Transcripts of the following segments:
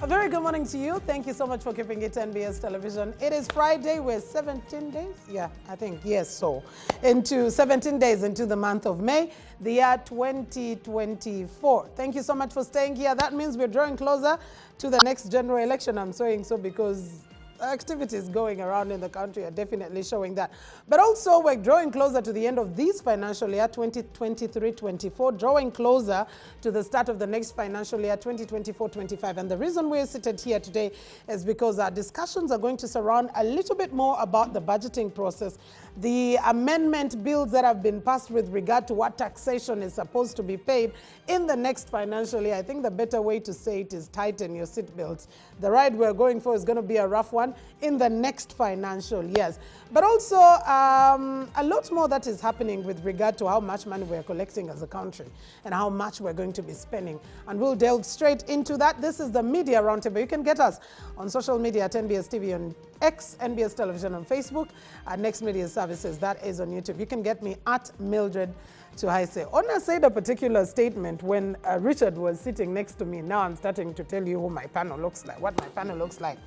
A very good morning to you. Thank you so much for keeping it NBS Television. It is Friday. We're 17 days. Yeah, I think, yes, so. Into 17 days into the month of May, the year 2024. Thank you so much for staying here. That means we're drawing closer to the next general election. I'm saying so because activities going around in the country are definitely showing that. But also, we're drawing closer to the end of this financial year, 2023-24, drawing closer to the start of the next financial year, 2024-25. And the reason we're seated here today is because our discussions are going to surround a little bit more about the budgeting process, the amendment bills that have been passed with regard to what taxation is supposed to be paid in the next financial year. I think the better way to say it is tighten your seatbelts. The ride we're going for is going to be a rough one in the next financial years. But also a lot more that is happening with regard to how much money we're collecting as a country and how much we're going to be spending. And we'll delve straight into that. This is the Media Roundtable. You can get us on social media at NBS TV on X, NBS Television on Facebook, and Next Media Services, that is on YouTube. You can get me at Mildred Tuhaise. Ona said a particular statement when Richard was sitting next to me. Now I'm starting to tell you who my panel looks like, what my panel looks like.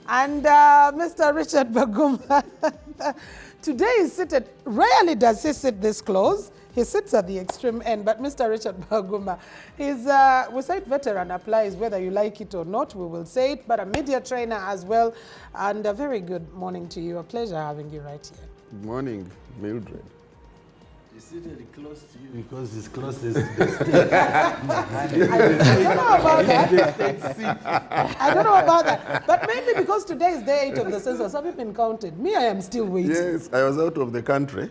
And Mr. Richard Baguma, today is seated, rarely does he sit this close. He sits at the extreme end, but Mr. Richard Baguma is, we say it veteran applies whether you like it or not, we will say it, but a media trainer as well. And a very good morning to you. A pleasure having you right here. Good morning, Mildred. He's seated close to you because he's closest. I don't know about that. I don't know about that. But maybe because today is day 8 of the census, have you been counted? Me, I am still waiting. Yes, I was out of the country.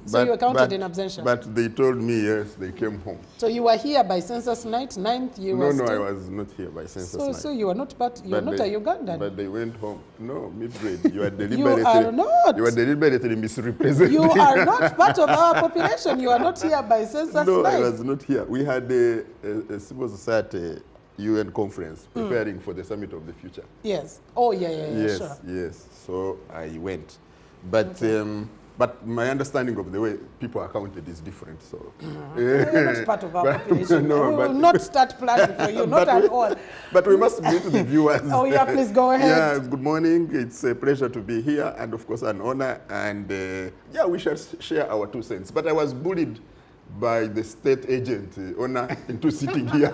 So you were counted in absentia? But they told me, yes, they came home. So you were here by census night, 9th? You were No, still... I was not here by census night. So you are not part, you're not a Ugandan? But they went home. No, Mildred, you are deliberately... You are not. You are deliberately misrepresenting. You are not part of our population. You are not here by census night. No, I was not here. We had a civil society UN conference preparing for the Summit of the Future. Yes. Oh, yeah, yes, sure. Yes, so I went. But... But my understanding of the way people are counted is different. So you're not part of our population. No, we will not start planning for you, not at all. But we must meet the viewers. Oh yeah, please go ahead. Yeah, good morning. It's a pleasure to be here, and of course an honor. And yeah, we shall share our 2 cents. But I was bullied by the state agent into sitting here.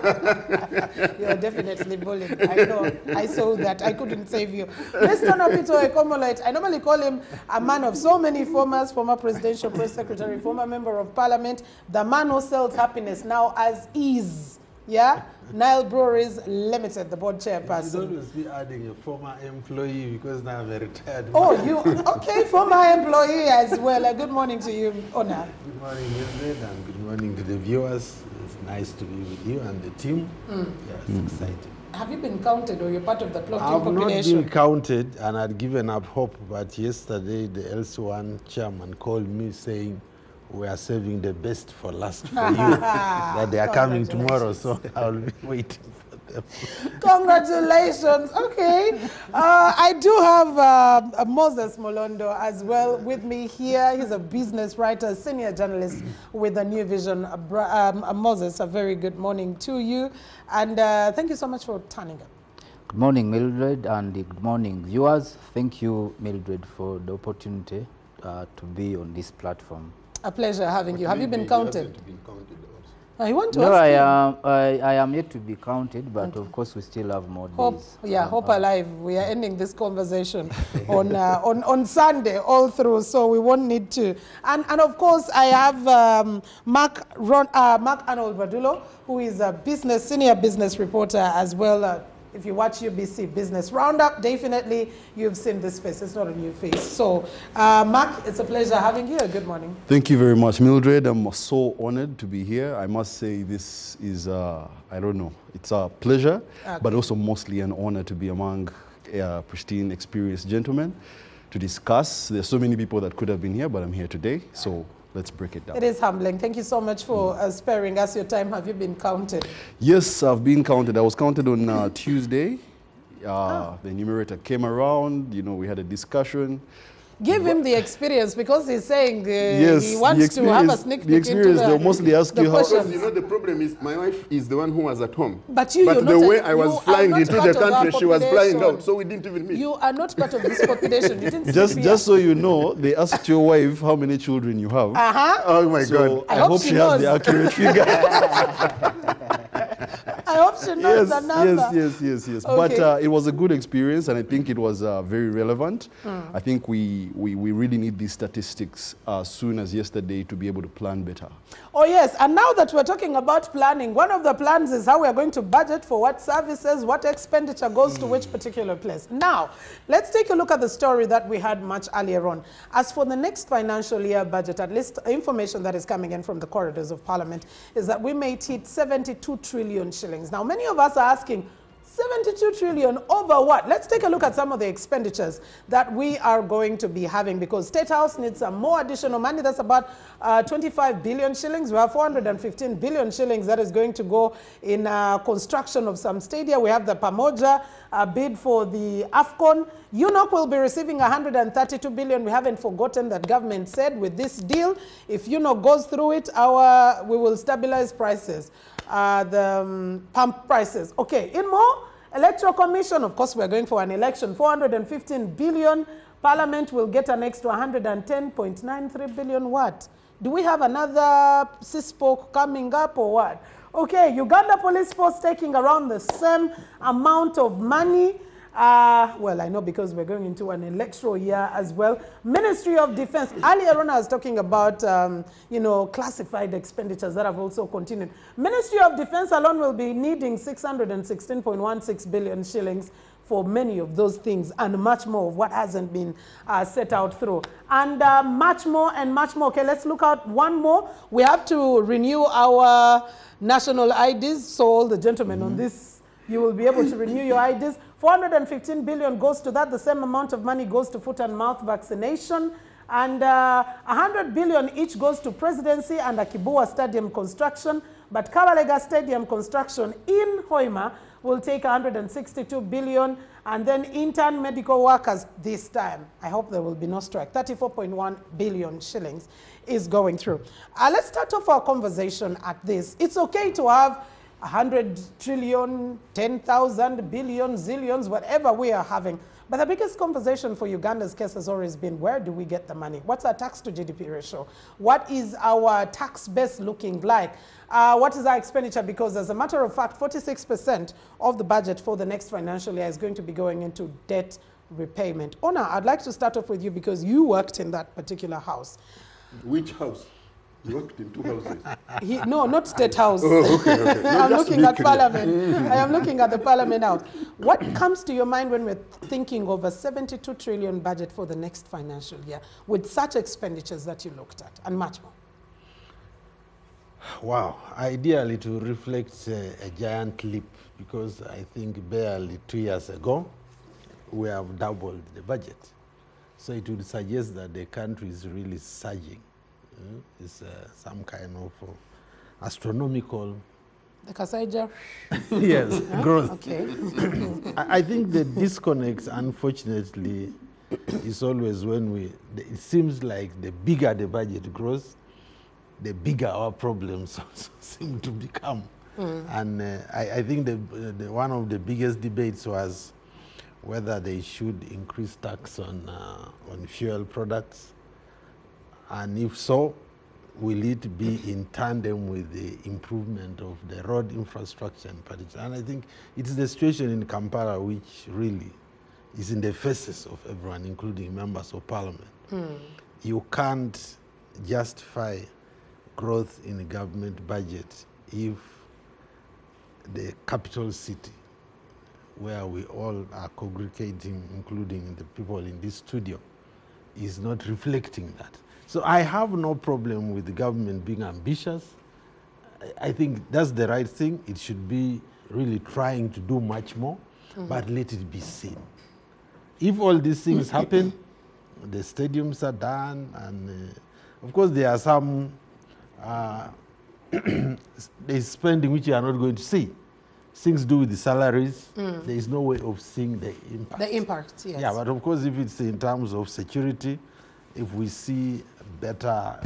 You are definitely bullied. I know. I saw that. I couldn't save you. Mr. Nopito Ekomolite, I normally call him a man of so many formers, former presidential press secretary, former member of parliament, the man who sells happiness now as is. Yeah? Nile Breweries Limited, the board chairperson. You always be adding a former employee because now I'm a retired Oh, man. you, okay, former employee as well. Good morning to you, Ona. Good morning, Mildred, and good morning to the viewers. It's nice to be with you and the team. Yeah, it's exciting. Have you been counted or you're part of the clocking I've population? not been counted and I'd given up hope, but yesterday the LC1 chairman called me saying, we are saving the best for last for you. That they are coming tomorrow, so I'll be waiting for them. Congratulations. Okay. I do have Moses Molondo as well with me here. He's a business writer, senior journalist with the New Vision. Moses, a very good morning to you. And thank you so much for turning up. Good morning, Mildred, and good morning, viewers. Thank you, Mildred, for the opportunity to be on this platform. A pleasure having you. Have you been counted? You want to No, ask I am yet to be counted, but of course we still have more days. Hope Alive. We are ending this conversation on Sunday all through, so we won't need to. And of course, I have Mark Arnold Badulo, who is a senior business reporter as well. If you watch UBC Business Roundup, definitely you've seen this face. It's not a new face. So, Mark, it's a pleasure having you. Good morning. Thank you very much, Mildred. I'm so honored to be here. I must say this is, I don't know, it's a pleasure, but also mostly an honor to be among pristine, experienced gentlemen to discuss. There's so many people that could have been here, but I'm here today. So let's break it down. It is humbling. Thank you so much for sparing us your time. Have you been counted? Yes, I've been counted. I was counted on Tuesday. The numerator came around. You know, we had a discussion. Give him the experience because he's saying Yes, he the wants to have a experience- sneak the peek experience, into they'll mostly ask the you how- questions. Because you know the problem is my wife is the one who was at home. But you're the not way a- I you was are flying not into part the of our country, she was flying population. out, so we didn't even meet. You are not part of this population. You didn't Just sleep just so you know, they asked your wife how many children you have. Uh-huh. Oh my So God. I I hope hope she she has knows. the accurate figure. I hope she knows the number. Yes. Okay. But it was a good experience, and I think it was very relevant. I think we really need these statistics as soon as yesterday to be able to plan better. Oh yes, and now that we're talking about planning, one of the plans is how we're going to budget for what services, what expenditure goes to which particular place. Now, let's take a look at the story that we had much earlier on. As for the next financial year budget, at least information that is coming in from the corridors of Parliament is that we may hit 72 trillion shillings. Now, many of us are asking, 72 trillion over what? Let's take a look at some of the expenditures that we are going to be having, because State House needs some more additional money. That's about 25 billion shillings. We have 415 billion shillings that is going to go in construction of some stadia. We have the Pamoja bid for the AFCON. UNOC will be receiving 132 billion. We haven't forgotten that government said with this deal, if UNOC goes through it, we will stabilize prices. Pump prices. Okay, in more, Electoral Commission, of course, we're going for an election, 415 billion. Parliament will get an extra 110.93 billion. What? Do we have another CISPOC coming up or what? Okay, Uganda Police Force taking around the same amount of money. Well, I know because we're going into an electoral year as well. Ministry of Defense. Earlier on, I was talking about, classified expenditures that have also continued. Ministry of Defense alone will be needing 616.16 billion shillings for many of those things and much more of what hasn't been set out through. And much more and much more. Okay, let's look at one more. We have to renew our national IDs. So all the gentlemen on this, you will be able to renew your IDs. 415 billion goes to that. The same amount of money goes to foot and mouth vaccination. And 100 billion each goes to presidency and Akibua Stadium construction. But Kabalega Stadium construction in Hoima will take 162 billion. And then intern medical workers this time, I hope there will be no strike, 34.1 billion shillings is going through. Let's start off our conversation at this. It's okay to have 100 trillion, 10,000 billion, zillions, whatever we are having. But the biggest conversation for Uganda's case has always been, where do we get the money? What's our tax to GDP ratio? What is our tax base looking like? What is our expenditure? Because as a matter of fact, 46% of the budget for the next financial year is going to be going into debt repayment. Ona, I'd like to start off with you because you worked in that particular house. Which house? You worked in two houses. No, not State House. Okay. No, I'm just to looking be at clear. Parliament. I am looking at the Parliament House. What comes to your mind when we're thinking of a 72 trillion budget for the next financial year with such expenditures that you looked at and much more? Wow, ideally to reflect a giant leap, because I think barely 2 years ago, we have doubled the budget. So it would suggest that the country is really surging. It's some kind of astronomical The Kasaija? yes, growth. Okay. I think the disconnect, unfortunately, is always when it seems like the bigger the budget grows, the bigger our problems seem to become. And I think one of the biggest debates was whether they should increase tax on fuel products. And if so, will it be in tandem with the improvement of the road infrastructure in particular? And I think it's the situation in Kampala which really is in the faces of everyone, including members of parliament. You can't justify growth in the government budget if the capital city, where we all are congregating, including the people in this studio, is not reflecting that. So I have no problem with the government being ambitious. I think that's the right thing. It should be really trying to do much more, but let it be seen. If all these things happen, the stadiums are done, and of course there are some there's spending which you are not going to see. Things to do with the salaries, there is no way of seeing the impact. The impact, yes. Yeah, but of course if it's in terms of security, if we see better,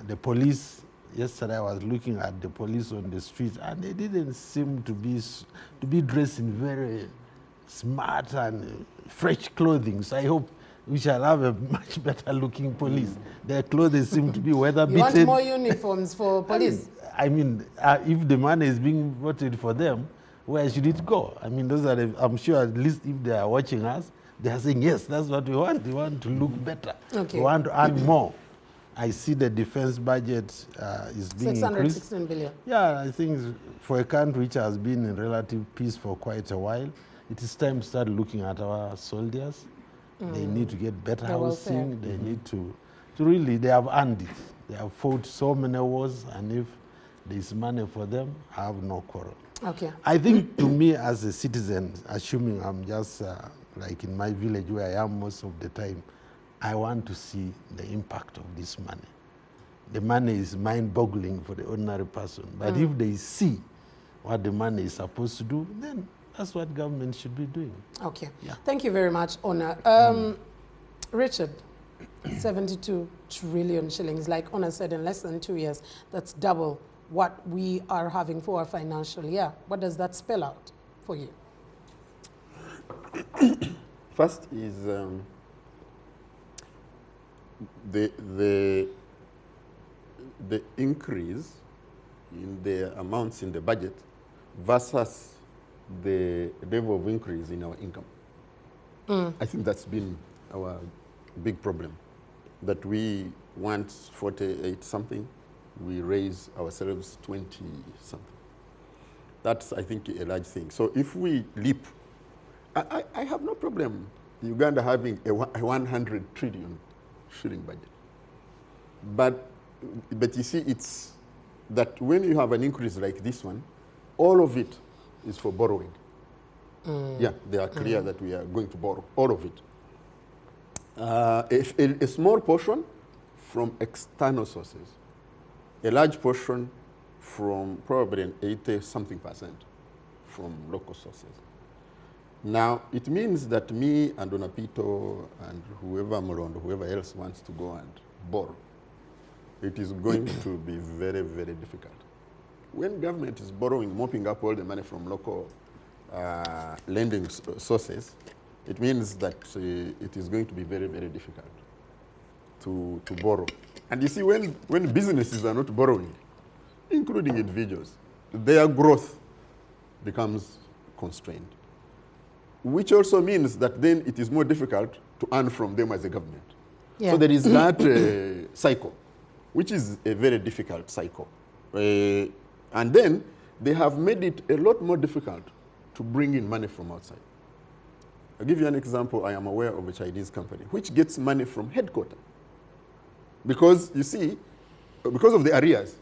the police, yesterday I was looking at the police on the streets and they didn't seem to be dressed in very smart and fresh clothing. So I hope we shall have a much better looking police. Their clothes seem to be weather beaten. You want more uniforms for police? I mean, if the money is being voted for them, where should it go? I mean, those are I'm sure at least if they are watching us, they are saying, yes, that's what we want. We want to look better. Okay. We want to earn more. I see the defense budget is being increased. 616 billion. Yeah, I think for a country which has been in relative peace for quite a while, it is time to start looking at our soldiers. They need to get better housing. They need to really, they have earned it. They have fought so many wars, and if there is money for them, I have no quarrel. Okay. I think to me as a citizen, assuming I'm just like in my village where I am most of the time, I want to see the impact of this money. The money is mind-boggling for the ordinary person, but if they see what the money is supposed to do, then that's what government should be doing. Okay. Yeah. Thank you very much, Honor. Richard, 72 trillion shillings, like Honor said, in less than 2 years, that's double what we are having for our financial year. What does that spell out for you? First is the increase in the amounts in the budget versus the level of increase in our income. I think that's been our big problem, that we want 48 something, we raise ourselves 20 something. That's, I think, a large thing. So if we leap, I have no problem Uganda having a 100 trillion shilling budget. But you see, it's that when you have an increase like this one, all of it is for borrowing. Yeah, they are clear that we are going to borrow, all of it. A small portion from external sources, a large portion from probably an 80-something% from local sources. Now, it means that me and Donapito and whoever Morondo, whoever else wants to go and borrow, it is going to be very, very difficult. When government is borrowing, mopping up all the money from local lending sources, it means that it is going to be very, very difficult to borrow. And you see, when businesses are not borrowing, including individuals, their growth becomes constrained, which also means that then it is more difficult to earn from them as a government. Yeah. So there is that cycle, which is a very difficult cycle. And then they have made it a lot more difficult to bring in money from outside. I'll give you an example. I am aware of a Chinese company which gets money from headquarters. Because, you see, because of the arrears,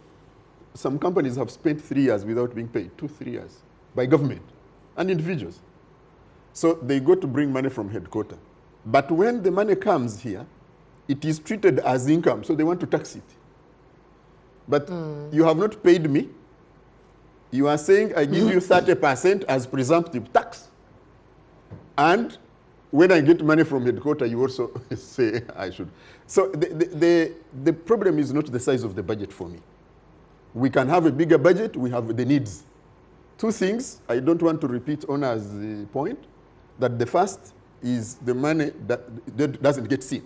some companies have spent 3 years without being paid, 2-3 years, by government and individuals. So they go to bring money from headquarters. But when the money comes here, it is treated as income, so they want to tax it. But you have not paid me. You are saying I give you 30% as presumptive tax. And when I get money from headquarters, you also say I should. So the problem is not the size of the budget for me. We can have a bigger budget, we have the needs. Two things, I don't want to repeat Honor's point, that the first is the money that doesn't get seen.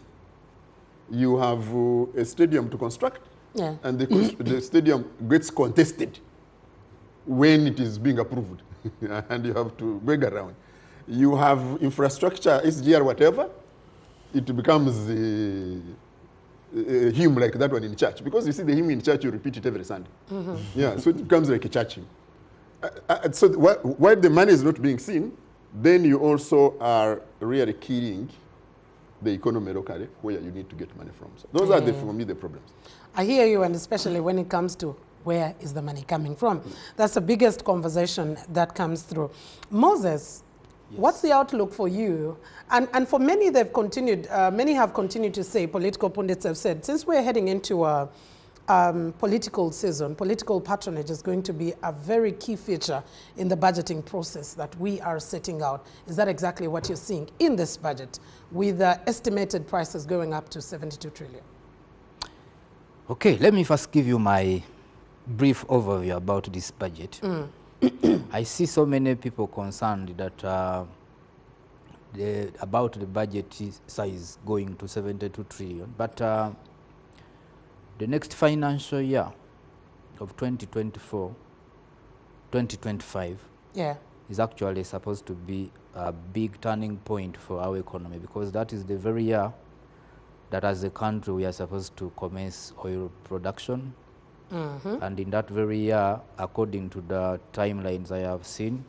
You have a stadium to construct, and the stadium gets contested when it is being approved, and you have to beg around. You have infrastructure, SGR, whatever, it becomes a hymn like that one in church. Because you see the hymn in church, you repeat it every Sunday. Yeah, so it becomes like a church hymn. So while the money is not being seen, then you also are really killing the economy locally where you need to get money from. So those are, for me, the problems. I hear you, and especially when it comes to where is the money coming from. That's the biggest conversation that comes through. Moses, what's the outlook for you? And for many, they've continued, many have continued to say, political pundits have said, since we're heading into political season, political patronage is going to be a very key feature in the budgeting process that we are setting out. Is that exactly what you're seeing in this budget, with estimated prices going up to 72 trillion? Okay, let me first give you my brief overview about this budget. I see so many people concerned that about the budget size going to 72 trillion, but the next financial year of 2024-2025 is actually supposed to be a big turning point for our economy, because that is the very year that as a country we are supposed to commence oil production. And in that very year, according to the timelines I have seen,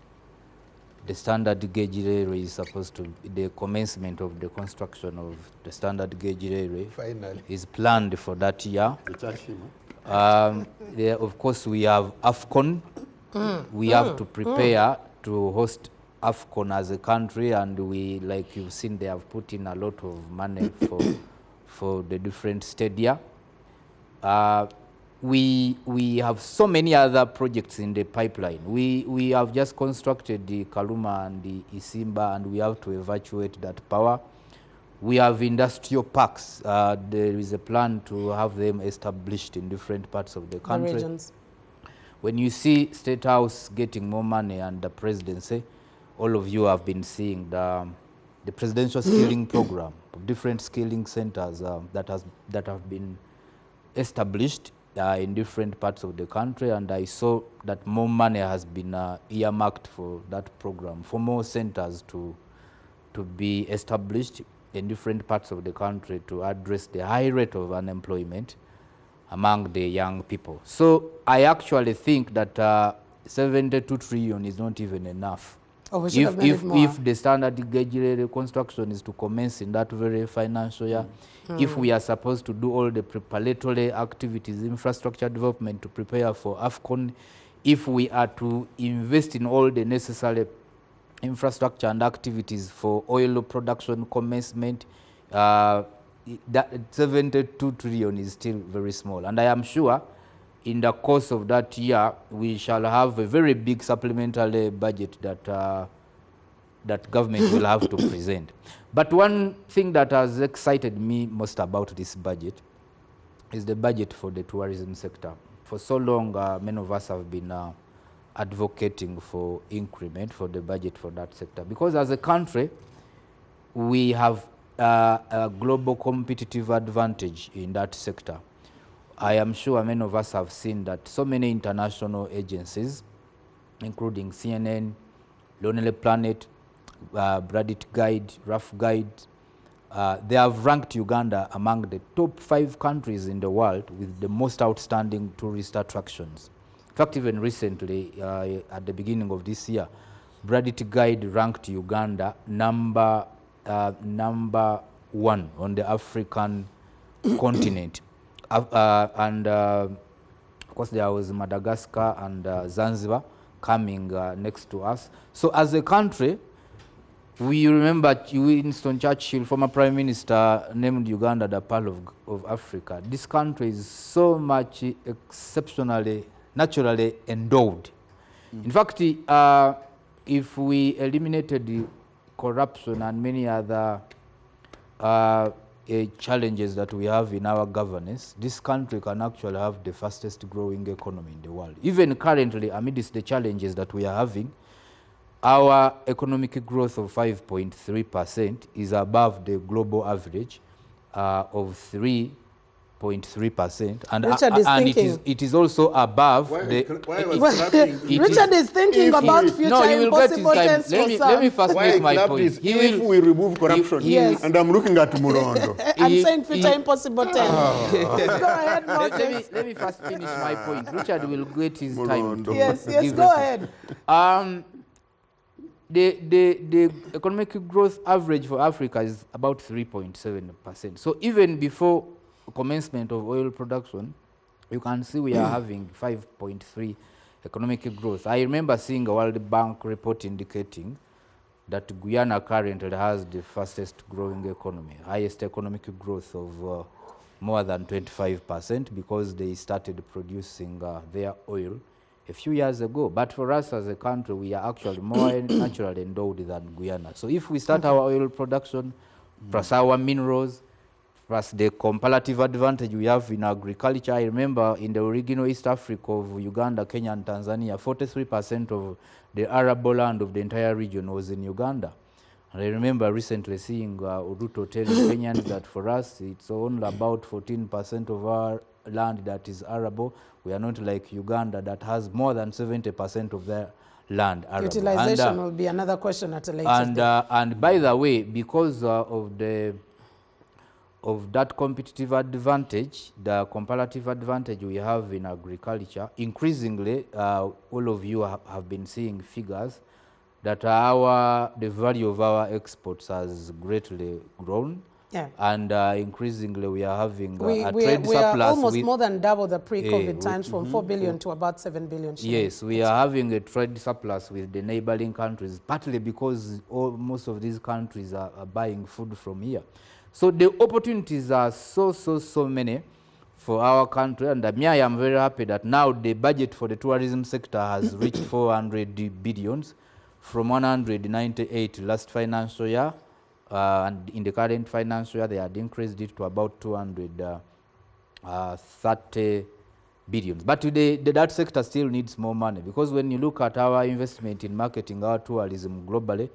the standard gauge railway is supposed to, the commencement of the construction of the standard gauge railway is planned for that year. Of course, we have AFCON. We have to prepare to host AFCON as a country, and we, like you've seen, they have put in a lot of money for the different stadia. We have so many other projects in the pipeline. We have just constructed the Kaluma and the Isimba, and we have to evacuate that power. We have industrial parks. There is a plan to have them established in different parts of the country. The regions. When you see State House getting more money and the presidency, all of you have been seeing the presidential skilling program of different skilling centers that have been established in different parts of the country, and I saw that more money has been earmarked for that program, for more centers to be established in different parts of the country to address the high rate of unemployment among the young people. So I actually think that 72 trillion is not even enough. Oh, we should have made it more. If the standard gauge railway construction is to commence in that very financial year, if we are supposed to do all the preparatory activities, infrastructure development to prepare for AFCON, if we are to invest in all the necessary infrastructure and activities for oil production commencement, that 72 trillion is still very small. And I am sure in the course of that year, we shall have a very big supplementary budget that government will have to present. But one thing that has excited me most about this budget is the budget for the tourism sector. For so long, many of us have been advocating for increment for the budget for that sector, because as a country, we have a global competitive advantage in that sector. I am sure many of us have seen that so many international agencies, including CNN, Lonely Planet, Bradit Guide, Rough Guide, they have ranked Uganda among the top 5 countries in the world with the most outstanding tourist attractions. In fact, even recently, at the beginning of this year, Bradit Guide ranked Uganda number 1 on the African continent. And of course, there was Madagascar and Zanzibar coming next to us. So as a country, we remember Winston Churchill, former Prime Minister, named Uganda the Pearl of Africa. This country is so much exceptionally, naturally endowed. In fact, if we eliminated the corruption and many other challenges that we have in our governance, this country can actually have the fastest growing economy in the world. Even currently, amidst the challenges that we are having, our economic growth of 5.3% is above the global average of 3.3%, and it is also above Richard is thinking about future impossible tense for some. Let me first make my point. If we remove corruption, Yes. and I'm looking at Murondo. I'm saying future impossible tense. Go ahead, Moses. let me first finish my point. Richard will get his time to Yes, give go it. ahead. The economic growth average for Africa is about 3.7%. So even before commencement of oil production, you can see we are having 5.3 economic growth. I remember seeing a World Bank report indicating that Guyana currently has the fastest growing economy, highest economic growth of more than 25% because they started producing their oil a few years ago. But for us as a country, we are actually more naturally endowed than Guyana. So if we start our oil production, plus our minerals, plus the comparative advantage we have in agriculture. I remember in the original East Africa of Uganda, Kenya, and Tanzania, 43% of the arable land of the entire region was in Uganda. And I remember recently seeing Ruto telling Kenyans that for us, it's only about 14% of our land that is arable. We are not like Uganda that has more than 70% of their land arable. Utilization will be another question at a later date. And by the way, because of that competitive advantage, the comparative advantage we have in agriculture, increasingly, all of you have been seeing figures that the value of our exports has greatly grown. Yeah. And increasingly, we are having a we trade surplus. are almost more than double the pre-COVID times, from 4 billion to about 7 billion shillings. Yes, we are having a trade surplus with the neighboring countries, partly because most of these countries are buying food from here. So the opportunities are so many for our country, and I am very happy that now the budget for the tourism sector has reached 400 billions from 198 last financial year, and in the current financial year they had increased it to about 230 billions. But today that sector still needs more money, because when you look at our investment in marketing our tourism globally,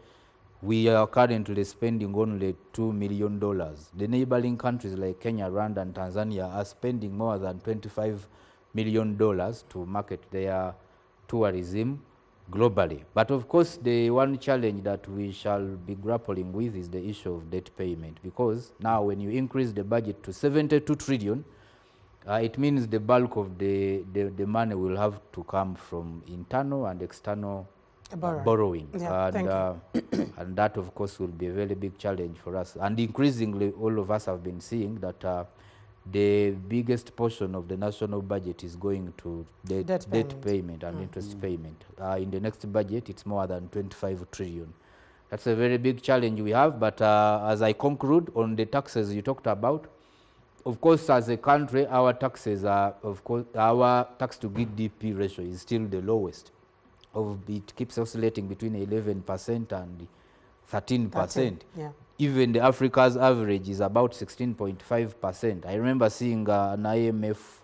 we are currently spending only $2 million. The neighboring countries like Kenya, Rwanda, and Tanzania are spending more than $25 million to market their tourism globally. But of course, the one challenge that we shall be grappling with is the issue of debt payment, because now when you increase the budget to 72 trillion, it means the bulk of the money will have to come from internal and external borrowing. Yeah, and that, of course, will be a very big challenge for us. And increasingly, all of us have been seeing that the biggest portion of the national budget is going to debt payment and interest payment. In the next budget, it's more than 25 trillion. That's a very big challenge we have. But as I conclude on the taxes you talked about, of course, as a country, our taxes are, of course, our tax to GDP ratio is still the lowest. It keeps oscillating between 11% and 13%. Yeah. Even the Africa's average is about 16.5%. I remember seeing an IMF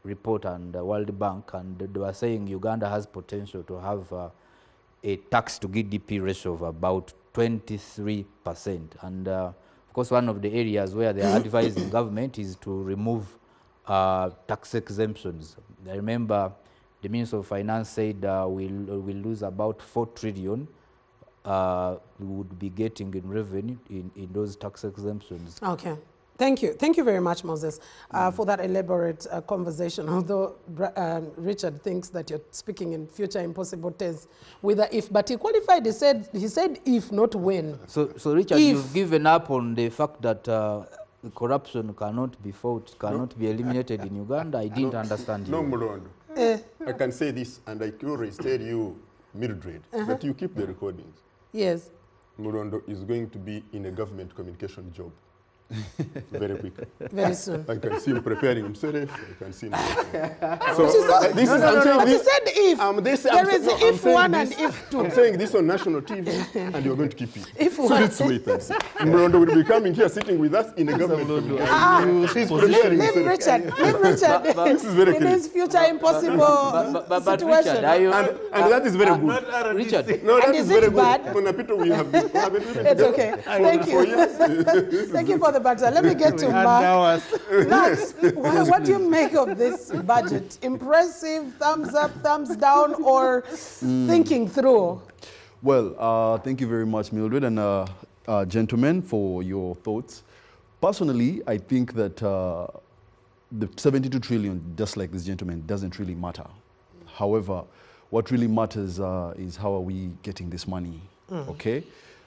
report and World Bank, and they were saying Uganda has potential to have a tax to GDP ratio of about 23%. And of course, one of the areas where they are advising government is to remove tax exemptions. I remember the Minister of Finance said we'll lose about 4 trillion we would be getting in revenue in those tax exemptions. Okay. Thank you. Thank you very much, Moses, for that elaborate conversation. Although Richard thinks that you're speaking in future impossible tense with a if, but he qualified. He said if, not when. So Richard, you've given up on the fact that corruption cannot be fought, cannot be eliminated in Uganda. I didn't understand you. No, Mulondo. I can say this, and I could always tell you, Mildred, that you keep the recordings. Yes. Mulondo is going to be in a government communication job very quick. Very soon. I can see him preparing himself. I can see him. So this is but he said if. There is if one and if two. I'm saying this on national TV, and you're going to keep it. If so one. let's wait and see. Mulondo will be coming here, sitting with us in a government communication. He's preparing Leave himself. Richard. This is very in clear. his future impossible But situation. Richard, are you, And that is very good. Richard, No, that And is is very it good. bad? Konapito, we have been It's okay. Thank you. Thank you for the batter. Let me get to Mark. Max, what do you make of this budget? Impressive, thumbs up, thumbs down, or thinking through? Well, thank you very much, Mildred, and gentlemen, for your thoughts. Personally, I think that the 72 trillion, just like this gentleman, doesn't really matter. However, what really matters is how are we getting this money, okay?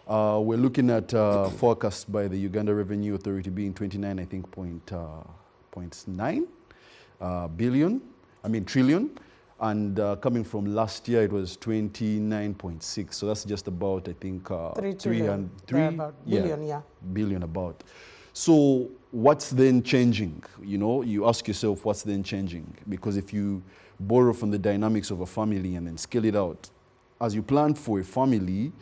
We're looking at forecast by the Uganda Revenue Authority being 29, I think, 0.9 trillion. And coming from last year, it was 29.6. So that's just about, I think, 3 trillion. Billion, yeah. Billion about. So what's then changing? You know, you ask yourself, what's then changing? Because if you borrow from the dynamics of a family and then scale it out, as you plan for a family,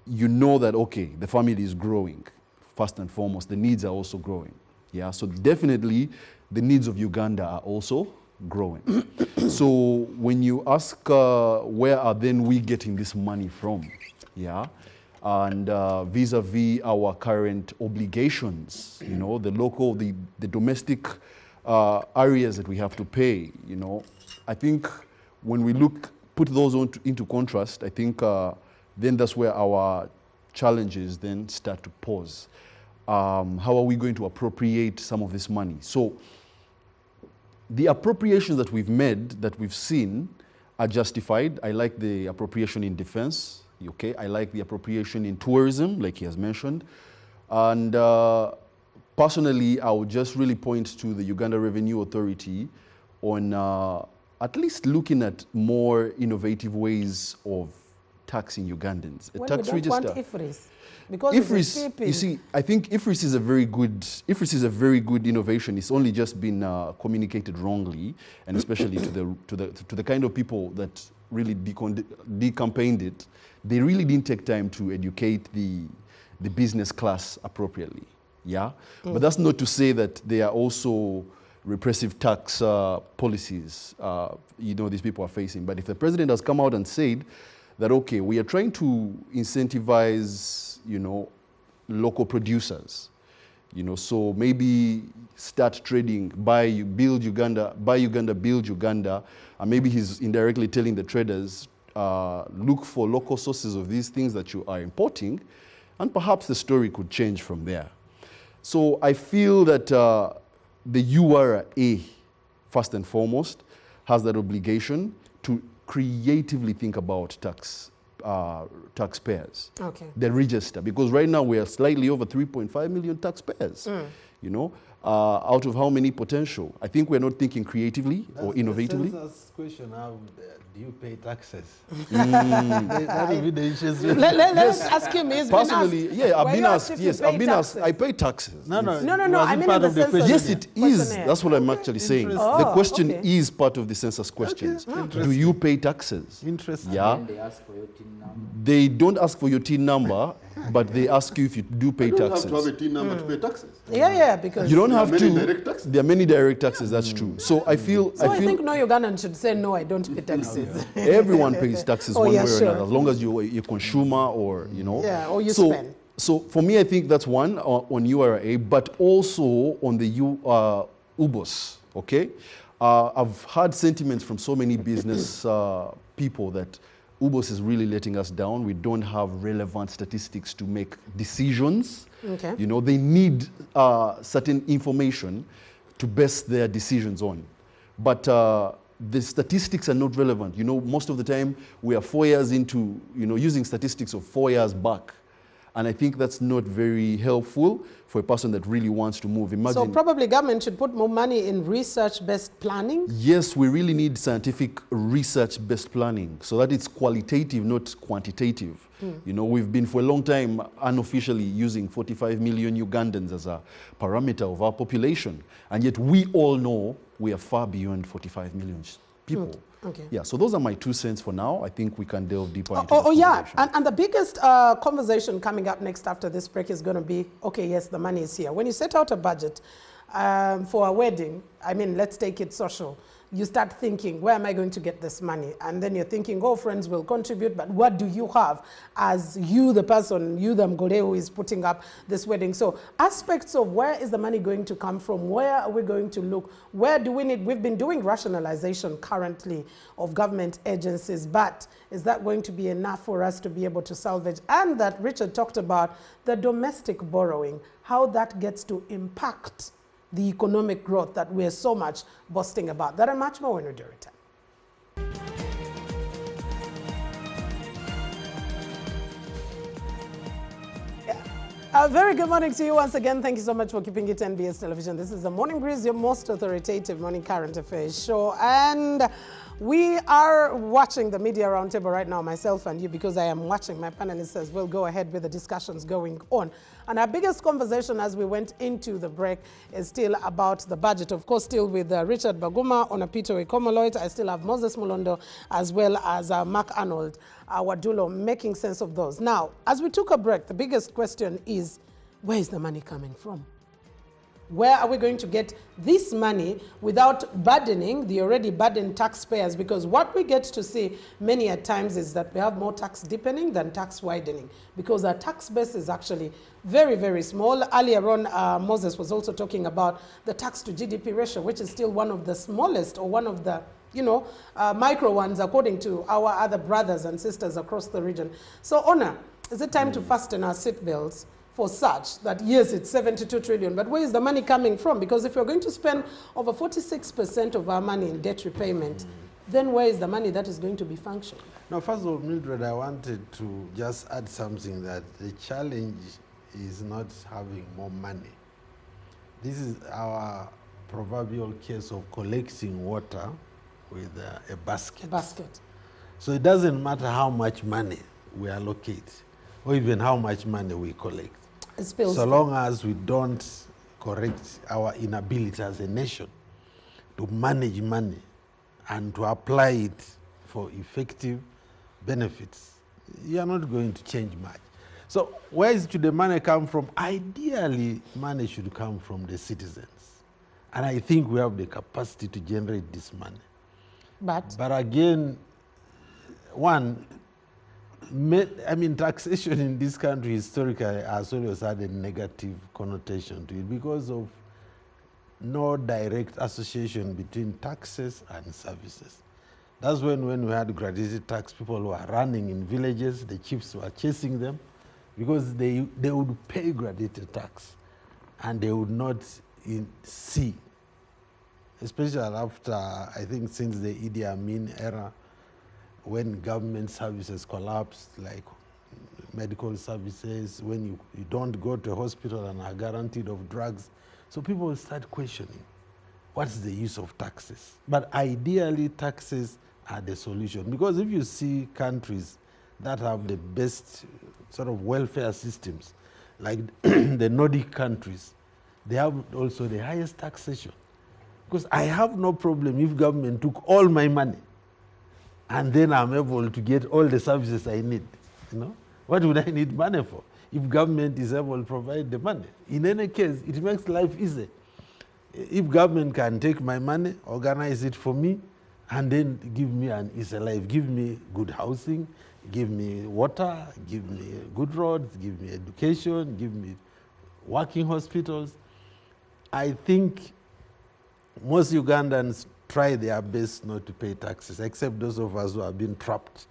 you know that, okay, the family is growing. First and foremost, the needs are also growing. Yeah, so definitely the needs of Uganda are also growing. So when you ask where are then we getting this money from, yeah, and vis-a-vis our current obligations, you know, the local, the domestic areas that we have to pay, you know, I think when we put those into contrast, I think then that's where our challenges then start to pause. How are we going to appropriate some of this money? So the appropriations that we've made, that we've seen, are justified. I like the appropriation in defense, okay? I like the appropriation in tourism, like he has mentioned. And personally, I would just really point to the Uganda Revenue Authority on at least looking at more innovative ways of taxing Ugandans. Well, we don't want IFRIS. Because IFRIS, you see, I think IFRIS is a very good innovation. It's only just been communicated wrongly, and especially to the kind of people that really decampaigned it. They really didn't take time to educate the business class appropriately. Yeah, but that's not to say that there are also repressive tax policies you know, these people are facing. But if the president has come out and said that, okay, we are trying to incentivize, you know, local producers, you know, so maybe start trading, build Uganda, build Uganda, and maybe he's indirectly telling the traders, look for local sources of these things that you are importing, and perhaps the story could change from there. So I feel that the URA, first and foremost, has that obligation to creatively think about taxpayers. Okay. The register, because right now we are slightly over 3.5 million taxpayers. You know, out of how many potential? I think we're not thinking creatively or innovatively. The census question: how do you pay taxes? That would be the interest. Let's ask him. Personally, yeah, I've been asked. Yes, I've been asked. I pay taxes. No. I mean in the census. Yes, it is. That's what I'm actually saying. The question is part of the census questions. Do you pay taxes? Interesting. Yeah. They ask for your TIN number. They don't ask for your TIN number, but they ask you if you do pay taxes. You don't have to have a TIN number to pay taxes. Yeah, because you don't have to. Direct taxes. There are many direct taxes. That's true. So I feel. I think no Ugandan should say no. I don't pay taxes. Everyone pays taxes one way or another, as long as you're a consumer or, you know. Yeah, or you spend. So for me, I think that's one on URA, but also on the UBOS, okay? I've heard sentiments from so many business people that UBOS is really letting us down. We don't have relevant statistics to make decisions. Okay. You know, they need certain information to base their decisions on. But the statistics are not relevant. You know, most of the time we are 4 years into, you know, using statistics of 4 years back. And I think that's not very helpful for a person that really wants to move. Imagine. So probably government should put more money in research-based planning? Yes, we really need scientific research-based planning so that it's qualitative, not quantitative. You know, we've been for a long time unofficially using 45 million Ugandans as a parameter of our population. And yet we all know we are far beyond 45 million people. Okay. Yeah, so those are my 2 cents for now. I think we can delve deeper into the yeah, and the biggest conversation coming up next after this break is going to be, okay, yes, the money is here. When you set out a budget for a wedding, I mean, let's take it social. You start thinking, where am I going to get this money? And then you're thinking, oh, friends will contribute, but what do you have as you, the person, you, the Mgole, who is putting up this wedding? So aspects of where is the money going to come from? Where are we going to look? Where do we need? We've been doing rationalization currently of government agencies, but is that going to be enough for us to be able to salvage? And that Richard talked about the domestic borrowing, how that gets to impact the economic growth that we're so much boasting about. That and much more when we do return. A very good morning to you once again. Thank you so much for keeping it NBS Television. This is the Morning Breeze, your most authoritative morning current affairs show. And we are watching the media roundtable right now, myself and you, because I am watching. My panelist says we'll go ahead with the discussions going on. And our biggest conversation as we went into the break is still about the budget. Of course, still with Richard Baguma, Onapito Ikomoloit. I still have Moses Mulondo as well as Mark Arnold Wadulo making sense of those. Now, as we took a break, the biggest question is, where is the money coming from? Where are we going to get this money without burdening the already burdened taxpayers? Because what we get to see many a times is that we have more tax deepening than tax widening, because our tax base is actually very, very small. Earlier on, Moses was also talking about the tax to GDP ratio, which is still one of the smallest, or one of the micro ones, according to our other brothers and sisters across the region. So, Ona, is it time to fasten our seatbelts for such that, yes, it's 72 trillion, but where is the money coming from? Because if you're going to spend over 46% of our money in debt repayment, then where is the money that is going to be functioning? Now, first of all, Mildred, I wanted to just add something, that the challenge is not having more money. This is our proverbial case of collecting water with a basket. A basket. So it doesn't matter how much money we allocate, or even how much money we collect. So long as we don't correct our inability as a nation to manage money and to apply it for effective benefits, you are not going to change much. So where should the money come from? Ideally, money should come from the citizens. And I think we have the capacity to generate this money. But again, taxation in this country historically has always had a negative connotation to it because of no direct association between taxes and services. That's when we had gratuity tax, people were running in villages, the chiefs were chasing them because they would pay gratuity tax and they would not see, especially after, I think, since the Idi Amin era, when government services collapsed, like medical services, when you don't go to a hospital and are guaranteed of drugs. So people start questioning, what's the use of taxes? But ideally, taxes are the solution. Because if you see countries that have the best sort of welfare systems, like the Nordic countries, they have also the highest taxation. Because I have no problem if government took all my money and then I'm able to get all the services I need. What would I need money for if government is able to provide the money? In any case, it makes life easy. If government can take my money, organize it for me, and then give me an easy life, give me good housing, give me water, give me good roads, give me education, give me working hospitals. I think most Ugandans try their best not to pay taxes, except those of us who have been trapped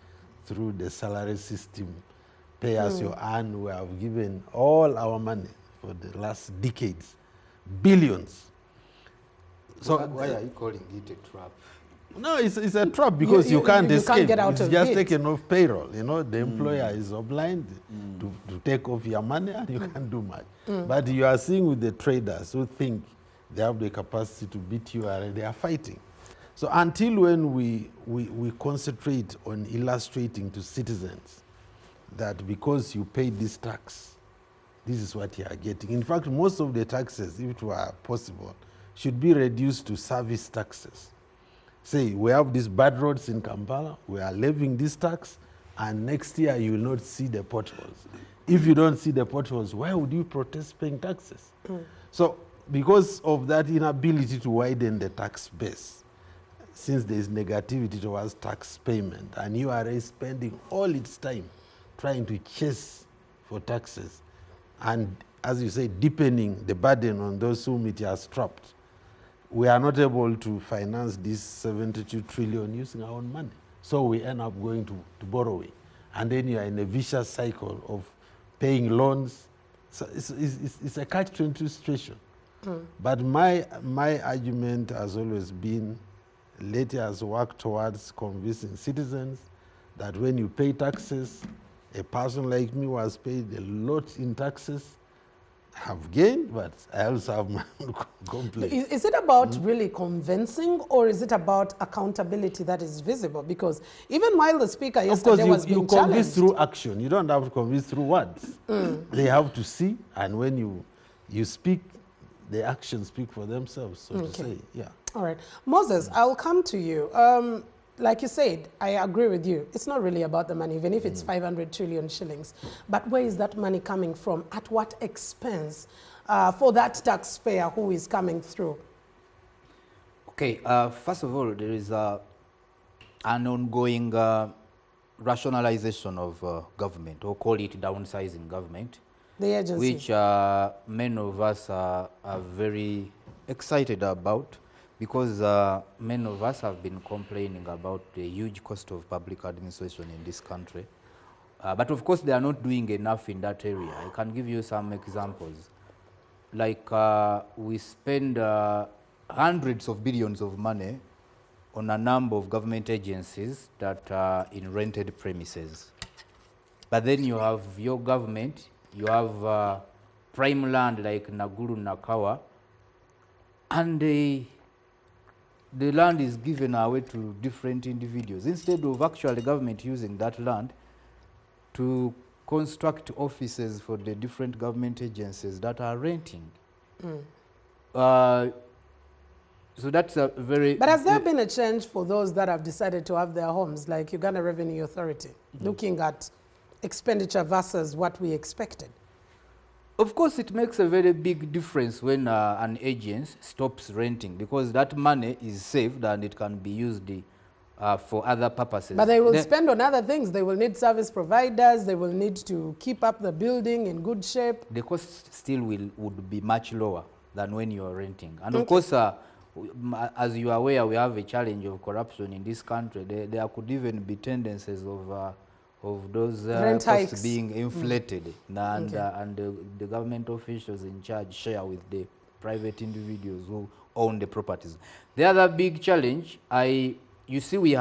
through the salary system. Pay as you earn. We have given all our money for the last decades, billions. So why are you calling it a trap? No, it's a trap because you can't escape. Can't get out it's of just it. taken off payroll. The employer is obliged to take off your money and you can't do much. But you are seeing with the traders who think they have the capacity to beat you and they are fighting. So until when we concentrate on illustrating to citizens that because you pay this tax, this is what you are getting. In fact, most of the taxes, if it were possible, should be reduced to service taxes. Say, we have these bad roads in Kampala, we are levying this tax, and next year you will not see the potholes. If you don't see the potholes, why would you protest paying taxes? So, because of that inability to widen the tax base, since there is negativity towards tax payment, and URA is spending all its time trying to chase for taxes, and as you say, deepening the burden on those whom it has trapped, we are not able to finance this 72 trillion using our own money. So we end up going to borrowing. And then you are in a vicious cycle of paying loans. So it's a catch-22 situation. But my argument has always been, Leti has worked towards convincing citizens that when you pay taxes, a person like me who has paid a lot in taxes, have gained, but I also have my own complaints. Is it about really convincing, or is it about accountability that is visible? Because even while the speaker Of yesterday course, was you being convince challenged, through action. You don't have to convince through words. They have to see, and when you speak, the actions speak for themselves, so to say. Yeah. all right, Moses, I'll come to you. Like you said, I agree with you. It's not really about the money, even if it's 500 trillion shillings. But where is that money coming from? At what expense for that taxpayer who is coming through? Okay, first of all, there is an ongoing rationalization of government, or call it downsizing government, The agency. which many of us are very excited about, because many of us have been complaining about the huge cost of public administration in this country. But of course, they are not doing enough in that area. I can give you some examples. Like we spend hundreds of billions of money on a number of government agencies that are in rented premises. But then you have your government, you have prime land like Naguru, Nakawa, and the land is given away to different individuals instead of actually government using that land to construct offices for the different government agencies that are renting. So that's a very... But has there been a change for those that have decided to have their homes, like Uganda Revenue Authority, looking at expenditure versus what we expected? Of course, it makes a very big difference when an agent stops renting, because that money is saved and it can be used for other purposes. But they will spend on other things. They will need service providers. They will need to keep up the building in good shape. The cost still would be much lower than when you are renting. And of course, as you are aware, we have a challenge of corruption in this country. There could even be tendencies of those Rent costs hikes. being inflated, and the government officials in charge share with the private individuals who own the properties. The other big challenge, you see,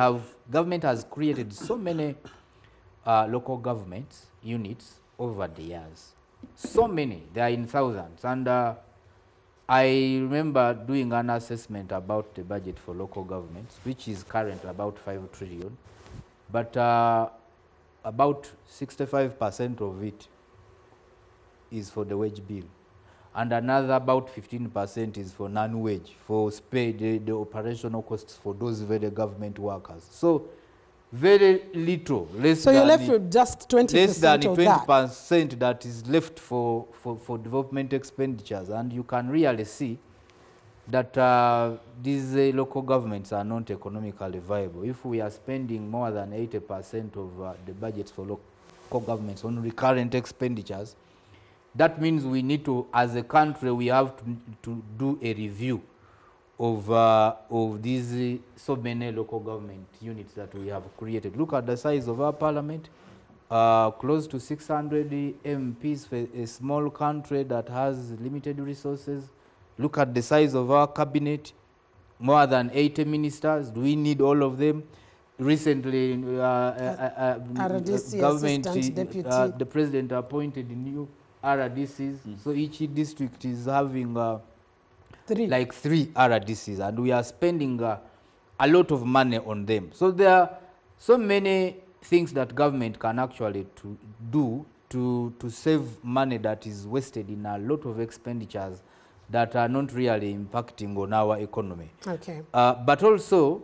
government has created so many local government units over the years. So many, they are in thousands. And I remember doing an assessment about the budget for local governments, which is currently about 5 trillion. But about 65% of it is for the wage bill. And another about 15% is for non-wage, for the operational costs for those very government workers. So very little, So you're left with just 20% less than of that. 20% that is left for development expenditures. And you can really see that these local governments are not economically viable. If we are spending more than 80% of the budgets for local governments on recurrent expenditures, that means we need to, as a country, we have to do a review of these so many local government units that we have created. Look at the size of our parliament, close to 600 MPs for a small country that has limited resources. Look at the size of our cabinet, more than 80 ministers. Do we need all of them? Recently, RDC, government, assistant deputy. the president appointed new RDCs. So each district is having like 3 RDCs, and we are spending a lot of money on them. So there are so many things that government can actually do to save money that is wasted in a lot of expenditures that are not really impacting on our economy. Okay. But also,